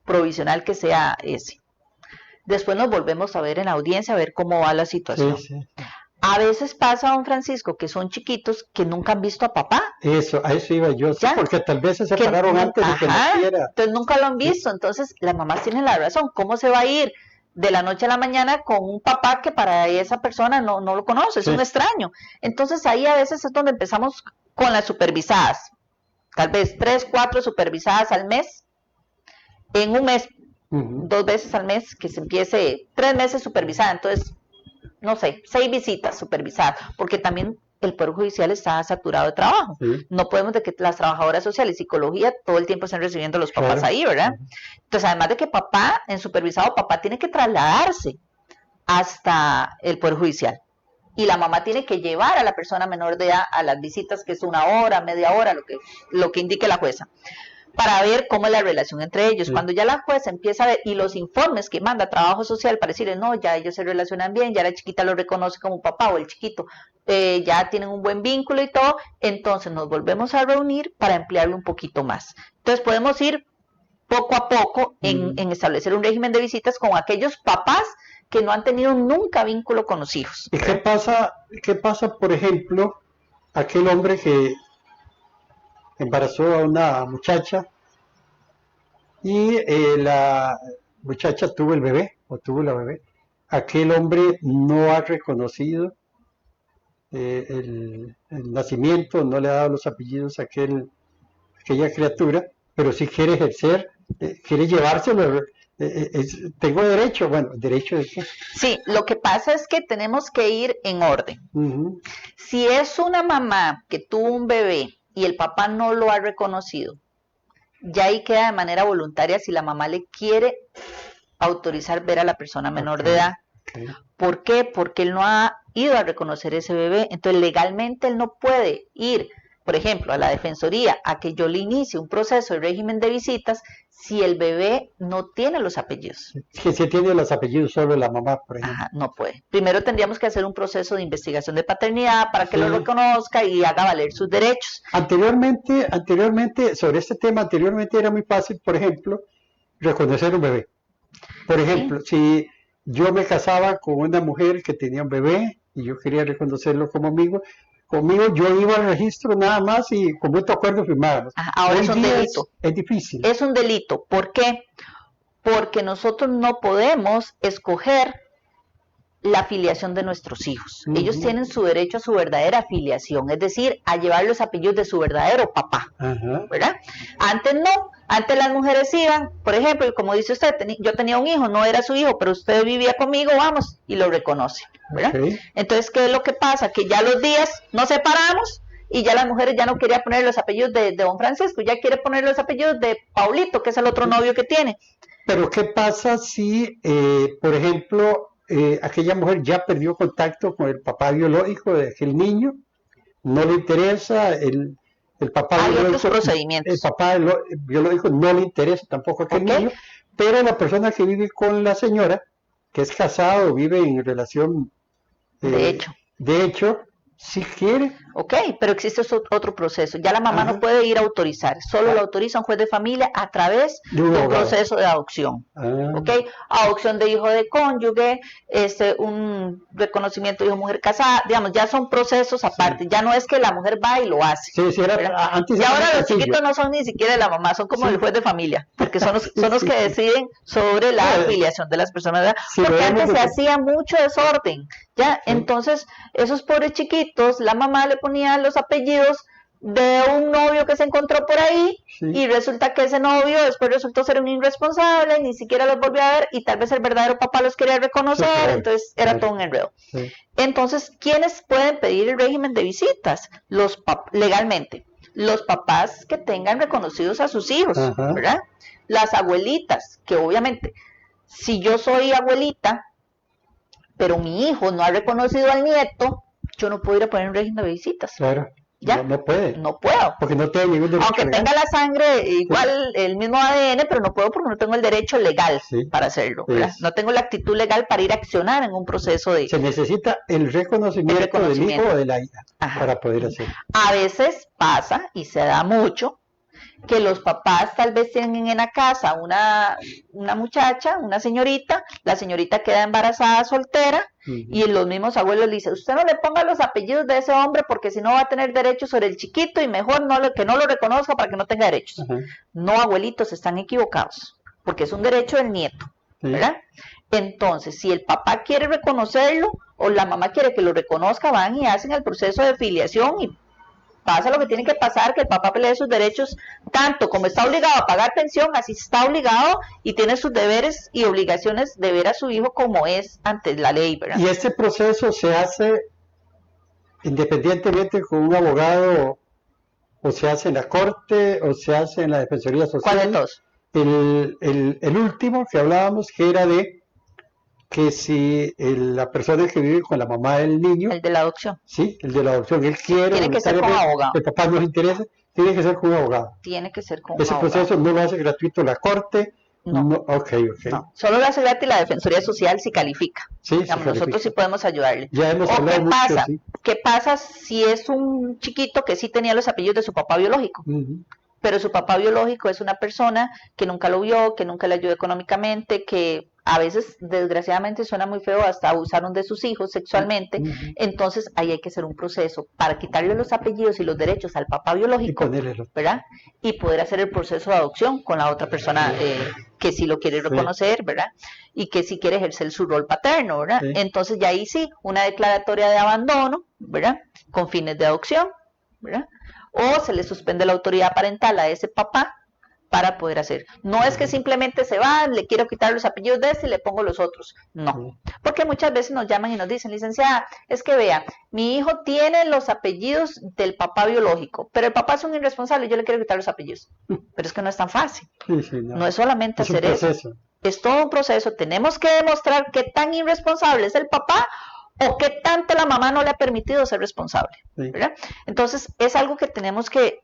provisional que sea ese. Después nos volvemos a ver en la audiencia a ver cómo va la situación. A veces pasa, don Francisco, que son chiquitos que nunca han visto a papá. A eso iba yo, porque tal vez se separaron antes de que naciera. Entonces nunca lo han visto, entonces las mamás tienen la razón. ¿Cómo se va a ir de la noche a la mañana con un papá que para esa persona no lo conoce, es un extraño? Entonces ahí a veces es donde empezamos con las supervisadas. Tal vez 3, 4 supervisadas al mes, en un mes, 2 veces al mes, que se empiece 3 meses supervisada, entonces no sé, 6 visitas supervisadas, porque también el Poder Judicial está saturado de trabajo. No podemos de que las trabajadoras sociales, psicología, todo el tiempo estén recibiendo a los papás ahí, ¿verdad? Entonces, además de que papá, en supervisado, papá tiene que trasladarse hasta el Poder Judicial. Y la mamá tiene que llevar a la persona menor de edad a las visitas, que es 1 hora, media hora, lo que indique la jueza, para ver cómo es la relación entre ellos. Cuando ya la jueza empieza a ver, y los informes que manda Trabajo Social para decirle, no, ya ellos se relacionan bien, ya la chiquita lo reconoce como papá o el chiquito, ya tienen un buen vínculo y todo, entonces nos volvemos a reunir para emplearlo un poquito más. Entonces podemos ir poco a poco en establecer un régimen de visitas con aquellos papás que no han tenido nunca vínculo con los hijos. ¿Y qué pasa, por ejemplo, aquel hombre que embarazó a una muchacha y la muchacha tuvo el bebé o tuvo la bebé? Aquel hombre no ha reconocido el nacimiento, no le ha dado los apellidos a aquella criatura, pero sí quiere ejercer, quiere llevárselo. Tengo derecho, ¿derecho de qué? Sí, lo que pasa es que tenemos que ir en orden. Si es una mamá que tuvo un bebé y el papá no lo ha reconocido, ya ahí queda de manera voluntaria si la mamá le quiere autorizar ver a la persona menor de edad. ¿Por qué? Porque él no ha ido a reconocer ese bebé, entonces legalmente él no puede ir por ejemplo, a la Defensoría a que yo le inicie un proceso de régimen de visitas si el bebé no tiene los apellidos. Que si tiene los apellidos solo la mamá, por ejemplo. Ajá, no puede. Primero tendríamos que hacer un proceso de investigación de paternidad para que lo reconozca y haga valer sus derechos. Anteriormente, sobre este tema, era muy fácil, por ejemplo, reconocer un bebé. Por ejemplo, si yo me casaba con una mujer que tenía un bebé y yo quería reconocerlo como amigo, conmigo yo iba al registro nada más y con mutuo acuerdo firmábamos. Ahora es un delito. Es difícil. Es un delito. ¿Por qué? Porque nosotros no podemos escoger la filiación de nuestros hijos. Ellos tienen su derecho a su verdadera filiación, es decir, a llevar los apellidos de su verdadero papá, ¿verdad? Antes no, antes las mujeres iban, por ejemplo, como dice usted, yo tenía un hijo, no era su hijo, pero usted vivía conmigo, vamos, y lo reconoce, ¿verdad? Entonces, ¿qué es lo que pasa? Que ya los días nos separamos y ya las mujeres ya no querían poner los apellidos de don Francisco, ya quiere poner los apellidos de Paulito, que es el otro novio que tiene. Pero ¿qué pasa si, por ejemplo, aquella mujer ya perdió contacto con el papá biológico de aquel niño? No le interesa el papá biológico. El papá biológico no le interesa tampoco a aquel niño, pero la persona que vive con la señora, que es casado, vive en relación de hecho, si quiere. Ok, pero existe otro proceso. Ya la mamá no puede ir a autorizar, solo lo autoriza un juez de familia a través de un proceso de adopción. Ok, adopción de hijo de cónyuge, un reconocimiento de hijo mujer casada, digamos, ya son procesos aparte. Ya no es que la mujer va y lo hace. Antes y ahora los chiquitos no son ni siquiera de la mamá, son como el juez de familia, porque son los que deciden sobre la afiliación de las personas. Porque antes se hacía mucho desorden. Ya, entonces, esos pobres chiquitos, la mamá le ponía los apellidos de un novio que se encontró por ahí y resulta que ese novio después resultó ser un irresponsable, ni siquiera los volvió a ver y tal vez el verdadero papá los quería reconocer, entonces era todo un enredo. Entonces, ¿quiénes pueden pedir el régimen de visitas? Legalmente, los papás que tengan reconocidos a sus hijos, ¿verdad? Las abuelitas, que obviamente, si yo soy abuelita, pero mi hijo no ha reconocido al nieto, yo no puedo ir a poner un régimen de visitas. Claro. ¿Ya? No puede. No puedo. Porque no tiene ningún derecho. Aunque tenga la sangre igual, el mismo ADN, pero no puedo porque no tengo el derecho legal para hacerlo. No tengo la actitud legal para ir a accionar en un proceso de... Se necesita el reconocimiento del hijo o de la hija para poder hacerlo. A veces pasa, y se da mucho, que los papás tal vez tienen en la casa una muchacha, una señorita, la señorita queda embarazada soltera y los mismos abuelos le dicen, usted no le ponga los apellidos de ese hombre porque si no va a tener derechos sobre el chiquito y mejor que no lo reconozca para que no tenga derechos. No, abuelitos, están equivocados, porque es un derecho del nieto, ¿verdad? Entonces, si el papá quiere reconocerlo o la mamá quiere que lo reconozca, van y hacen el proceso de filiación y pasa lo que tiene que pasar, que el papá pelee sus derechos, tanto como está obligado a pagar pensión, así está obligado y tiene sus deberes y obligaciones de ver a su hijo como es ante la ley, ¿verdad? Y este proceso se hace independientemente con un abogado, o se hace en la corte, o se hace en la Defensoría Social. ¿Cuál de todos? El último que hablábamos, que era de que si la persona que vive con la mamá del niño, el de la adopción, el de la adopción, él quiere, tiene que ser con abogado, el papá no le interesa, tiene que ser con un abogado. Tiene que ser con ese abogado. Proceso no lo hace gratuito la corte. No. No, solo lo hace gratis la Defensoría Social si califica. Nosotros sí podemos ayudarle. Ya hemos hablado mucho, ¿Qué pasa si es un chiquito que sí tenía los apellidos de su papá biológico? Pero su papá biológico es una persona que nunca lo vio, que nunca le ayudó económicamente, que a veces, desgraciadamente, suena muy feo, hasta abusaron de sus hijos sexualmente. Entonces, ahí hay que hacer un proceso para quitarle los apellidos y los derechos al papá biológico, ¿verdad? Y poder hacer el proceso de adopción con la otra persona que sí lo quiere reconocer, ¿verdad? Y que sí quiere ejercer su rol paterno, ¿verdad? Entonces, ya ahí sí, una declaratoria de abandono, ¿verdad? Con fines de adopción, ¿verdad? O se le suspende la autoridad parental a ese papá para poder hacer. No es que simplemente se van, le quiero quitar los apellidos de este y le pongo los otros. No, porque muchas veces nos llaman y nos dicen, licenciada, es que vea, mi hijo tiene los apellidos del papá biológico, pero el papá es un irresponsable y yo le quiero quitar los apellidos. Pero es que no es tan fácil. No es solamente hacer eso. Es todo un proceso. Tenemos que demostrar qué tan irresponsable es el papá o qué tanto la mamá no le ha permitido ser responsable, Sí. ¿verdad? Entonces es algo que tenemos que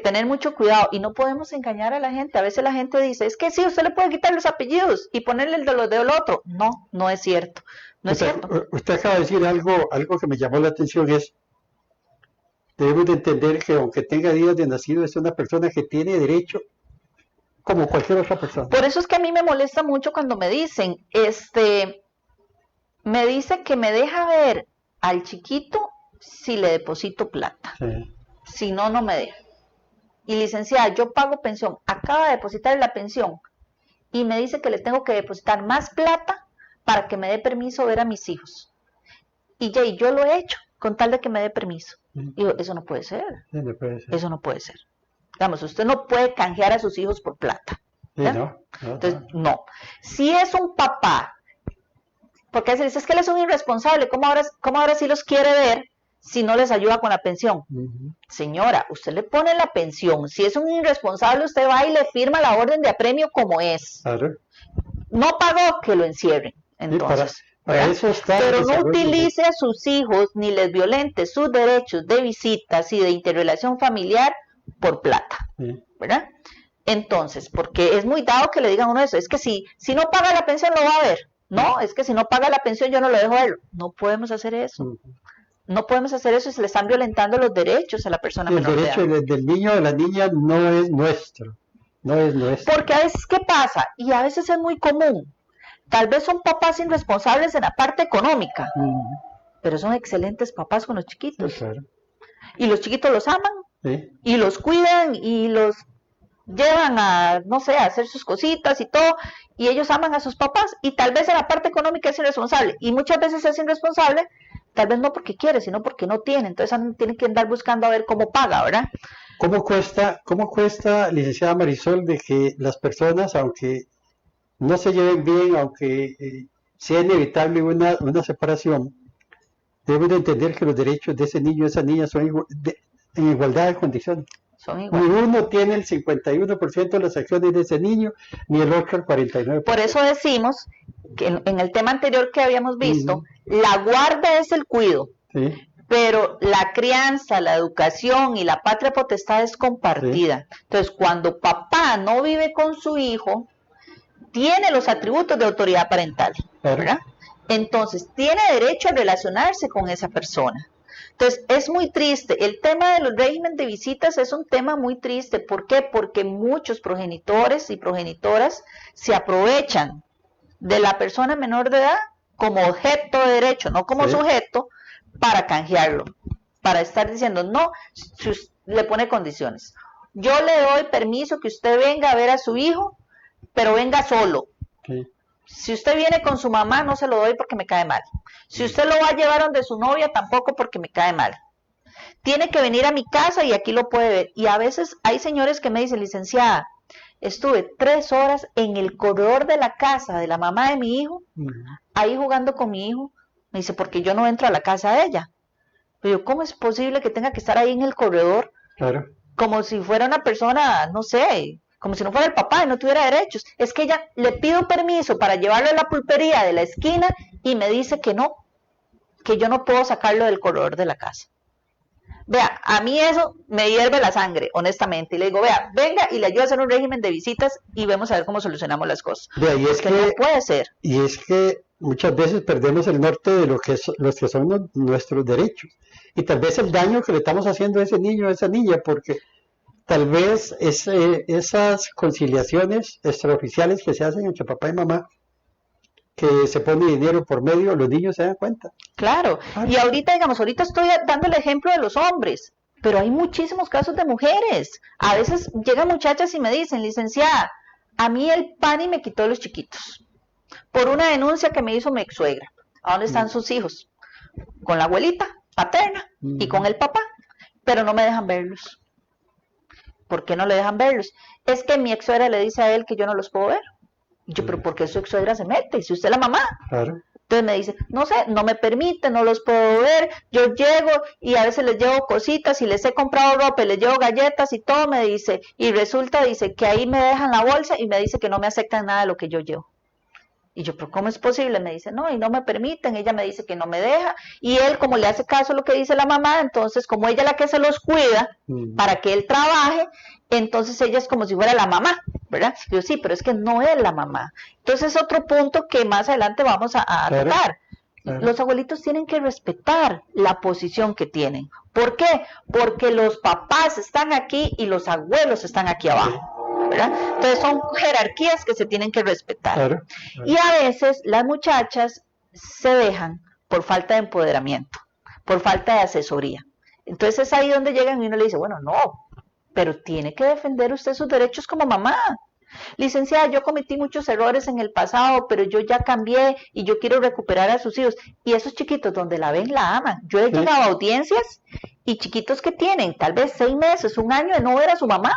tener mucho cuidado y no podemos engañar a la gente. A veces la gente dice, es que sí, usted le puede quitar los apellidos y ponerle el de los del otro. No, no es cierto, no es cierto. Usted acaba de decir algo que me llamó la atención, debemos de entender que aunque tenga días de nacido, es una persona que tiene derecho como cualquier otra persona. Por eso es que a mí me molesta mucho cuando me dicen, me dice que me deja ver al chiquito si le deposito plata. Sí. Si no, no me deja. Y licenciada, yo pago pensión, acaba de depositar la pensión y me dice que le tengo que depositar más plata para que me dé permiso ver a mis hijos. Y yo lo he hecho con tal de que me dé permiso. Y yo, eso no puede ser. Sí, no puede ser. Eso no puede ser. Digamos, usted no puede canjear a sus hijos por plata. Sí, no. Entonces, no. Si es un papá, porque se dice, es que él es un irresponsable, ¿cómo ahora sí los quiere ver si no les ayuda con la pensión? Señora, usted le pone la pensión. Si es un irresponsable, usted va y le firma la orden de apremio como es. Claro. No pagó, que lo encierren. Entonces, para eso está. Pero no utilice a sus hijos ni les violente sus derechos de visitas y de interrelación familiar por plata, ¿verdad? Entonces, porque es muy dado que le digan a uno eso, es que si no paga la pensión lo va a ver. No, es que si no paga la pensión yo no lo dejo verlo. No podemos hacer eso. No podemos hacer eso y se le están violentando los derechos a la persona menor de edad. El derecho del niño o de la niña no es nuestro. No es nuestro. Porque a veces, ¿qué pasa? Y a veces es muy común. Tal vez son papás irresponsables en la parte económica, pero son excelentes papás con los chiquitos. Sí, claro. Y los chiquitos los aman, y los cuidan, y los llevan a, no sé, a hacer sus cositas y todo, y ellos aman a sus papás, y tal vez en la parte económica es irresponsable, y muchas veces es irresponsable, tal vez no porque quiere, sino porque no tiene, entonces tienen que andar buscando a ver cómo paga, ¿verdad? ¿Cómo cuesta, licenciada Marisol, de que las personas, aunque no se lleven bien, aunque sea inevitable una separación, deben de entender que los derechos de ese niño o esa niña son en igualdad de condiciones? Ni uno tiene el 51% de las acciones de ese niño, ni el otro el 49%. Por eso decimos que en el tema anterior que habíamos visto, la guarda es el cuido, pero la crianza, la educación y la patria potestad es compartida. Entonces, cuando papá no vive con su hijo, tiene los atributos de autoridad parental, ¿verdad? Entonces, tiene derecho a relacionarse con esa persona. Entonces, es muy triste. El tema de los regímenes de visitas es un tema muy triste. ¿Por qué? Porque muchos progenitores y progenitoras se aprovechan de la persona menor de edad como objeto de derecho, no como sujeto, para canjearlo. Para estar diciendo, no, le pone condiciones. Yo le doy permiso que usted venga a ver a su hijo, pero venga solo. Si usted viene con su mamá, no se lo doy porque me cae mal. Si usted lo va a llevar donde su novia, tampoco porque me cae mal. Tiene que venir a mi casa y aquí lo puede ver. Y a veces hay señores que me dicen, licenciada, estuve 3 horas en el corredor de la casa de la mamá de mi hijo, ahí jugando con mi hijo. Me dice, porque yo no entro a la casa de ella. Pero yo, ¿cómo es posible que tenga que estar ahí en el corredor? Claro. Como si fuera una persona, no sé, como si no fuera el papá y no tuviera derechos. Es que ella le pido permiso para llevarlo a la pulpería de la esquina y me dice que no, que yo no puedo sacarlo del corredor de la casa. Vea, a mí eso me hierve la sangre, honestamente. Y le digo, vea, venga y le ayudo a hacer un régimen de visitas y vemos a ver cómo solucionamos las cosas. Vea, y es que no puede ser. Y es que muchas veces perdemos el norte de los que son nuestros derechos. Y tal vez el daño que le estamos haciendo a ese niño o a esa niña, porque tal vez esas conciliaciones extraoficiales que se hacen entre papá y mamá, que se pone dinero por medio, los niños se dan cuenta. Claro, y ahorita, ahorita estoy dando el ejemplo de los hombres, pero hay muchísimos casos de mujeres. A veces llegan muchachas y me dicen, licenciada, a mí el PANI me quitó los chiquitos, por una denuncia que me hizo mi ex suegra. ¿A dónde están sus hijos? Con la abuelita paterna y con el papá, pero no me dejan verlos. ¿Por qué no le dejan verlos? Es que mi ex suegra le dice a él que yo no los puedo ver. Y yo, pero ¿por qué su ex suegra se mete? Y si usted es la mamá. Claro. Entonces me dice, no sé, no me permite, no los puedo ver. Yo llego y a veces les llevo cositas y les he comprado ropa y les llevo galletas y todo, me dice. Y resulta, dice, que ahí me dejan la bolsa y me dice que no me aceptan nada de lo que yo llevo. Y yo, pero ¿cómo es posible? Me dice, no, y no me permiten, ella me dice que no me deja, y él como le hace caso a lo que dice la mamá, entonces como ella es la que se los cuida para que él trabaje, entonces ella es como si fuera la mamá, ¿verdad? Yo sí, pero es que no es la mamá. Entonces otro punto que más adelante vamos a Claro. tocar. Claro. Los abuelitos tienen que respetar la posición que tienen. ¿Por qué? Porque los papás están aquí y los abuelos están aquí abajo. ¿Verdad? Entonces son jerarquías que se tienen que respetar. Claro. Y a veces las muchachas se dejan por falta de empoderamiento, por falta de asesoría. Entonces es ahí donde llegan y uno le dice, bueno, no, pero tiene que defender usted sus derechos como mamá. Licenciada, yo cometí muchos errores en el pasado, pero yo ya cambié y yo quiero recuperar a sus hijos. Y esos chiquitos donde la ven, la aman. Yo he llegado a audiencias y chiquitos que tienen tal vez 6 meses, 1 año de no ver a su mamá.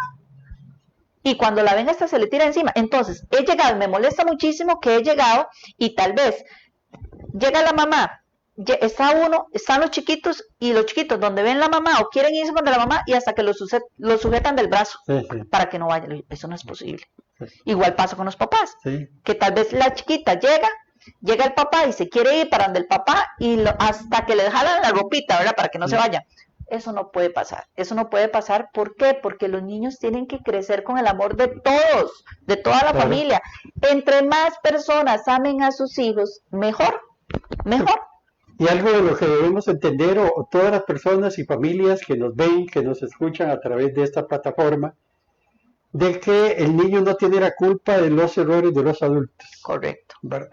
Y cuando la ven hasta se le tira encima. Entonces, he llegado, me molesta muchísimo que he llegado y tal vez llega la mamá, están los chiquitos y los chiquitos donde ven la mamá o quieren irse donde la mamá y hasta que los sujetan del brazo para que no vayan. Eso no es posible. Igual pasa con los papás, que tal vez la chiquita llega el papá y se quiere ir para donde el papá y hasta que le jalan la ropita, ¿verdad? Para que no se vaya. Eso no puede pasar, ¿por qué? Porque los niños tienen que crecer con el amor de todos, de toda la familia. Entre más personas amen a sus hijos, mejor. Y algo de lo que debemos entender, o todas las personas y familias que nos ven, que nos escuchan a través de esta plataforma, de que el niño no tiene la culpa de los errores de los adultos. Correcto. ¿Verdad?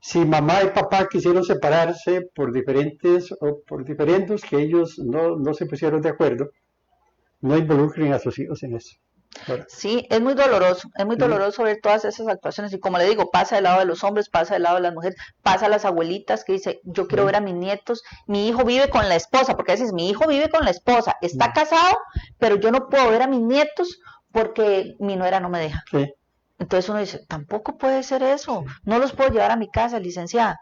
Si mamá y papá quisieron separarse por diferentes o por diferendos que ellos no se pusieron de acuerdo, no involucren a sus hijos en eso. ¿Verdad? Sí, es muy doloroso ver todas esas actuaciones y como le digo, pasa del lado de los hombres, pasa del lado de las mujeres, pasa a las abuelitas que dicen, yo quiero ver a mis nietos, mi hijo vive con la esposa, porque a veces mi hijo vive con la esposa, está casado, pero yo no puedo ver a mis nietos porque mi nuera no me deja. Sí. Entonces uno dice, tampoco puede ser eso, no los puedo llevar a mi casa, licenciada.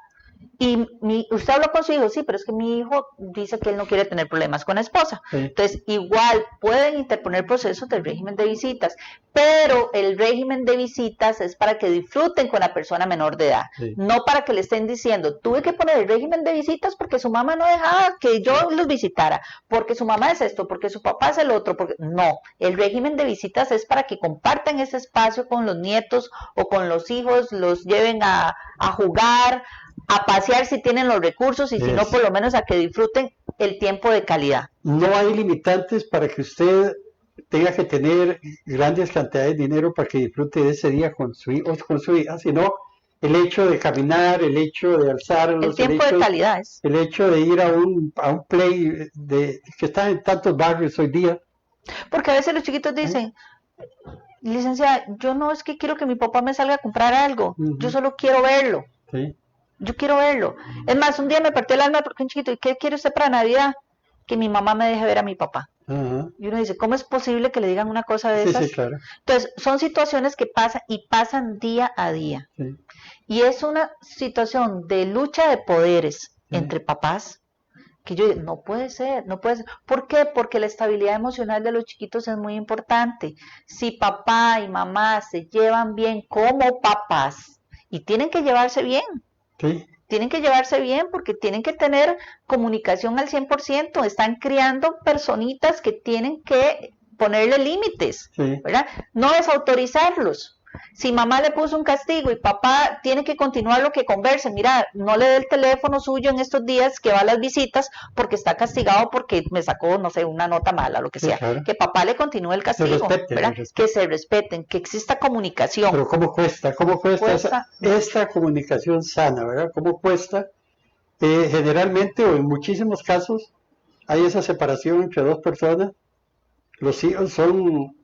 Y usted habló con su hijo, sí, pero es que mi hijo dice que él no quiere tener problemas con la esposa. Entonces, igual pueden interponer procesos del régimen de visitas, pero el régimen de visitas es para que disfruten con la persona menor de edad, no para que le estén diciendo, tuve que poner el régimen de visitas porque su mamá no dejaba que yo los visitara, porque su mamá es esto, porque su papá es el otro, porque no, el régimen de visitas es para que compartan ese espacio con los nietos o con los hijos, los lleven a jugar, a pasear si tienen los recursos y si no, por lo menos a que disfruten el tiempo de calidad. No hay limitantes para que usted tenga que tener grandes cantidades de dinero para que disfrute de ese día con su hijo o con su hija, sino el hecho de caminar, el hecho de alzarlos, el tiempo de calidad es. El hecho de ir a un play que está en tantos barrios hoy día. Porque a veces los chiquitos dicen, licenciada, yo no es que quiero que mi papá me salga a comprar algo, yo solo quiero verlo. Yo quiero verlo. Es más, un día me partió el alma porque un chiquito, ¿y qué quiere usted para Navidad? Que mi mamá me deje ver a mi papá. Y uno dice, ¿cómo es posible que le digan una cosa de esas? Sí, claro. Entonces, son situaciones que pasan y pasan día a día. Y es una situación de lucha de poderes entre papás, que yo digo, no puede ser. ¿Por qué? Porque la estabilidad emocional de los chiquitos es muy importante. Si papá y mamá se llevan bien como papás, y tienen que llevarse bien, tienen que llevarse bien porque tienen que tener comunicación al 100%, están criando personitas que tienen que ponerle límites, ¿verdad? No desautorizarlos. Si mamá le puso un castigo y papá tiene que continuar lo que conversen, mira, no le dé el teléfono suyo en estos días que va a las visitas porque está castigado porque me sacó, no sé, una nota mala, lo que sea. Claro. Que papá le continúe el castigo, ¿verdad? Que se respeten, que exista comunicación. Pero ¿cómo cuesta esta comunicación sana, ¿verdad? ¿Cómo cuesta? Generalmente o en muchísimos casos hay esa separación entre dos personas. Los hijos son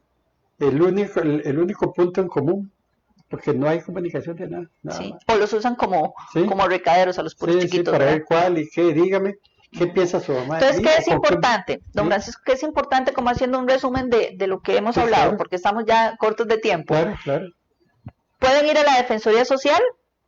el único punto en común, porque no hay comunicación de nada más. O los usan como recaderos a los puros chiquitos. Para ver cuál y qué, dígame, ¿qué piensa su mamá? Entonces, ¿qué es importante? Don Francisco, ¿qué es importante como haciendo un resumen de lo que hemos hablado? Porque estamos ya cortos de tiempo. Claro. Pueden ir a la Defensoría Social,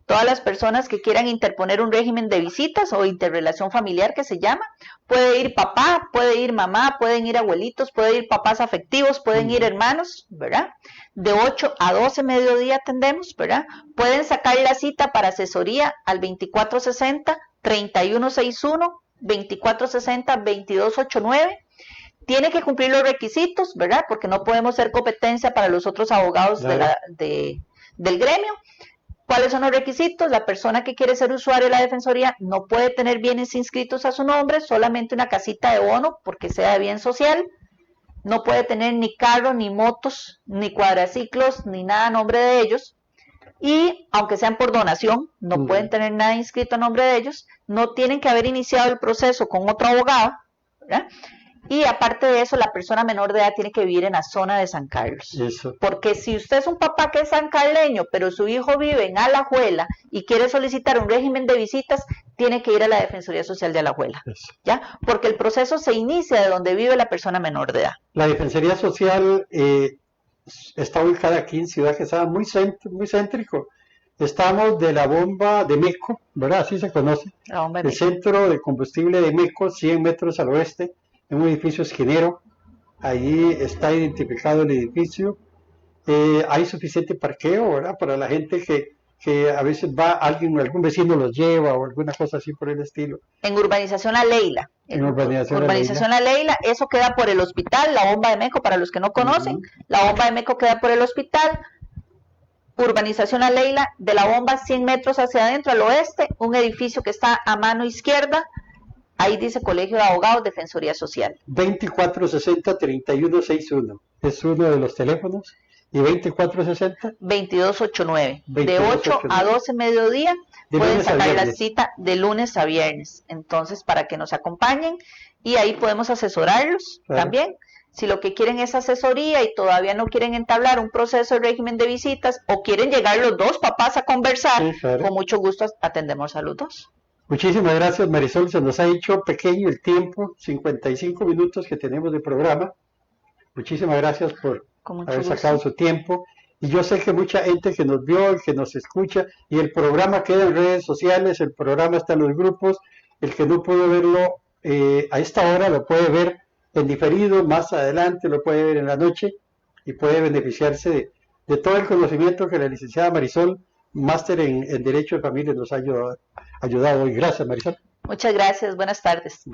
Todas las personas que quieran interponer un régimen de visitas o interrelación familiar que se llama, puede ir papá, puede ir mamá, pueden ir abuelitos, puede ir papás afectivos, pueden ir hermanos, ¿verdad? De 8 a 12 mediodía atendemos, ¿verdad? Pueden sacar la cita para asesoría al 2460-3161, 2460-2289. Tiene que cumplir los requisitos, ¿verdad? Porque no podemos ser competencia para los otros abogados del gremio. ¿Cuáles son los requisitos? La persona que quiere ser usuario de la Defensoría no puede tener bienes inscritos a su nombre, solamente una casita de bono porque sea de bien social. No puede tener ni carro, ni motos, ni cuadraciclos, ni nada a nombre de ellos. Y aunque sean por donación, no pueden tener nada inscrito a nombre de ellos. No tienen que haber iniciado el proceso con otro abogado, ¿verdad? Y aparte de eso, la persona menor de edad tiene que vivir en la zona de San Carlos. Eso. Porque si usted es un papá que es sancarleño, pero su hijo vive en Alajuela y quiere solicitar un régimen de visitas, tiene que ir a la Defensoría Social de Alajuela. Eso. ¿Ya? Porque el proceso se inicia de donde vive la persona menor de edad. La Defensoría Social está ubicada aquí en Ciudad Quesada, muy céntrico. Estamos de la bomba de Meco, ¿verdad? Así se conoce. La bomba de el centro de combustible de Meco, 100 metros al oeste, en un edificio esquinero. Allí está identificado el edificio. Hay suficiente parqueo, ¿verdad? Para la gente que a veces va algún vecino los lleva o alguna cosa así por el estilo. En Urbanización La Leila. En Urbanización La Leila, eso queda por el hospital, la bomba de Meco, para los que no conocen. La bomba de Meco queda por el hospital. Urbanización La Leila, de la bomba 100 metros hacia adentro al oeste, un edificio que está a mano izquierda. Ahí dice Colegio de Abogados, Defensoría Social. 2460-3161 es uno de los teléfonos. ¿Y 2460-2289. De 8 a 12 mediodía pueden sacar la cita de lunes a viernes. Entonces, para que nos acompañen y ahí podemos asesorarlos también. Si lo que quieren es asesoría y todavía no quieren entablar un proceso de régimen de visitas o quieren llegar los dos papás a conversar, con mucho gusto atendemos a los dos. Muchísimas gracias, Marisol. Se nos ha hecho pequeño el tiempo, 55 minutos que tenemos de programa. Muchísimas gracias por haber sacado su tiempo. Y yo sé que mucha gente que nos vio, que nos escucha, y el programa queda en redes sociales, el programa está en los grupos. El que no pudo verlo a esta hora lo puede ver en diferido, más adelante lo puede ver en la noche y puede beneficiarse de todo el conocimiento que la licenciada Marisol, máster en Derecho de Familia, nos ha ayudado hoy. Gracias, Marisol. Muchas gracias, buenas tardes.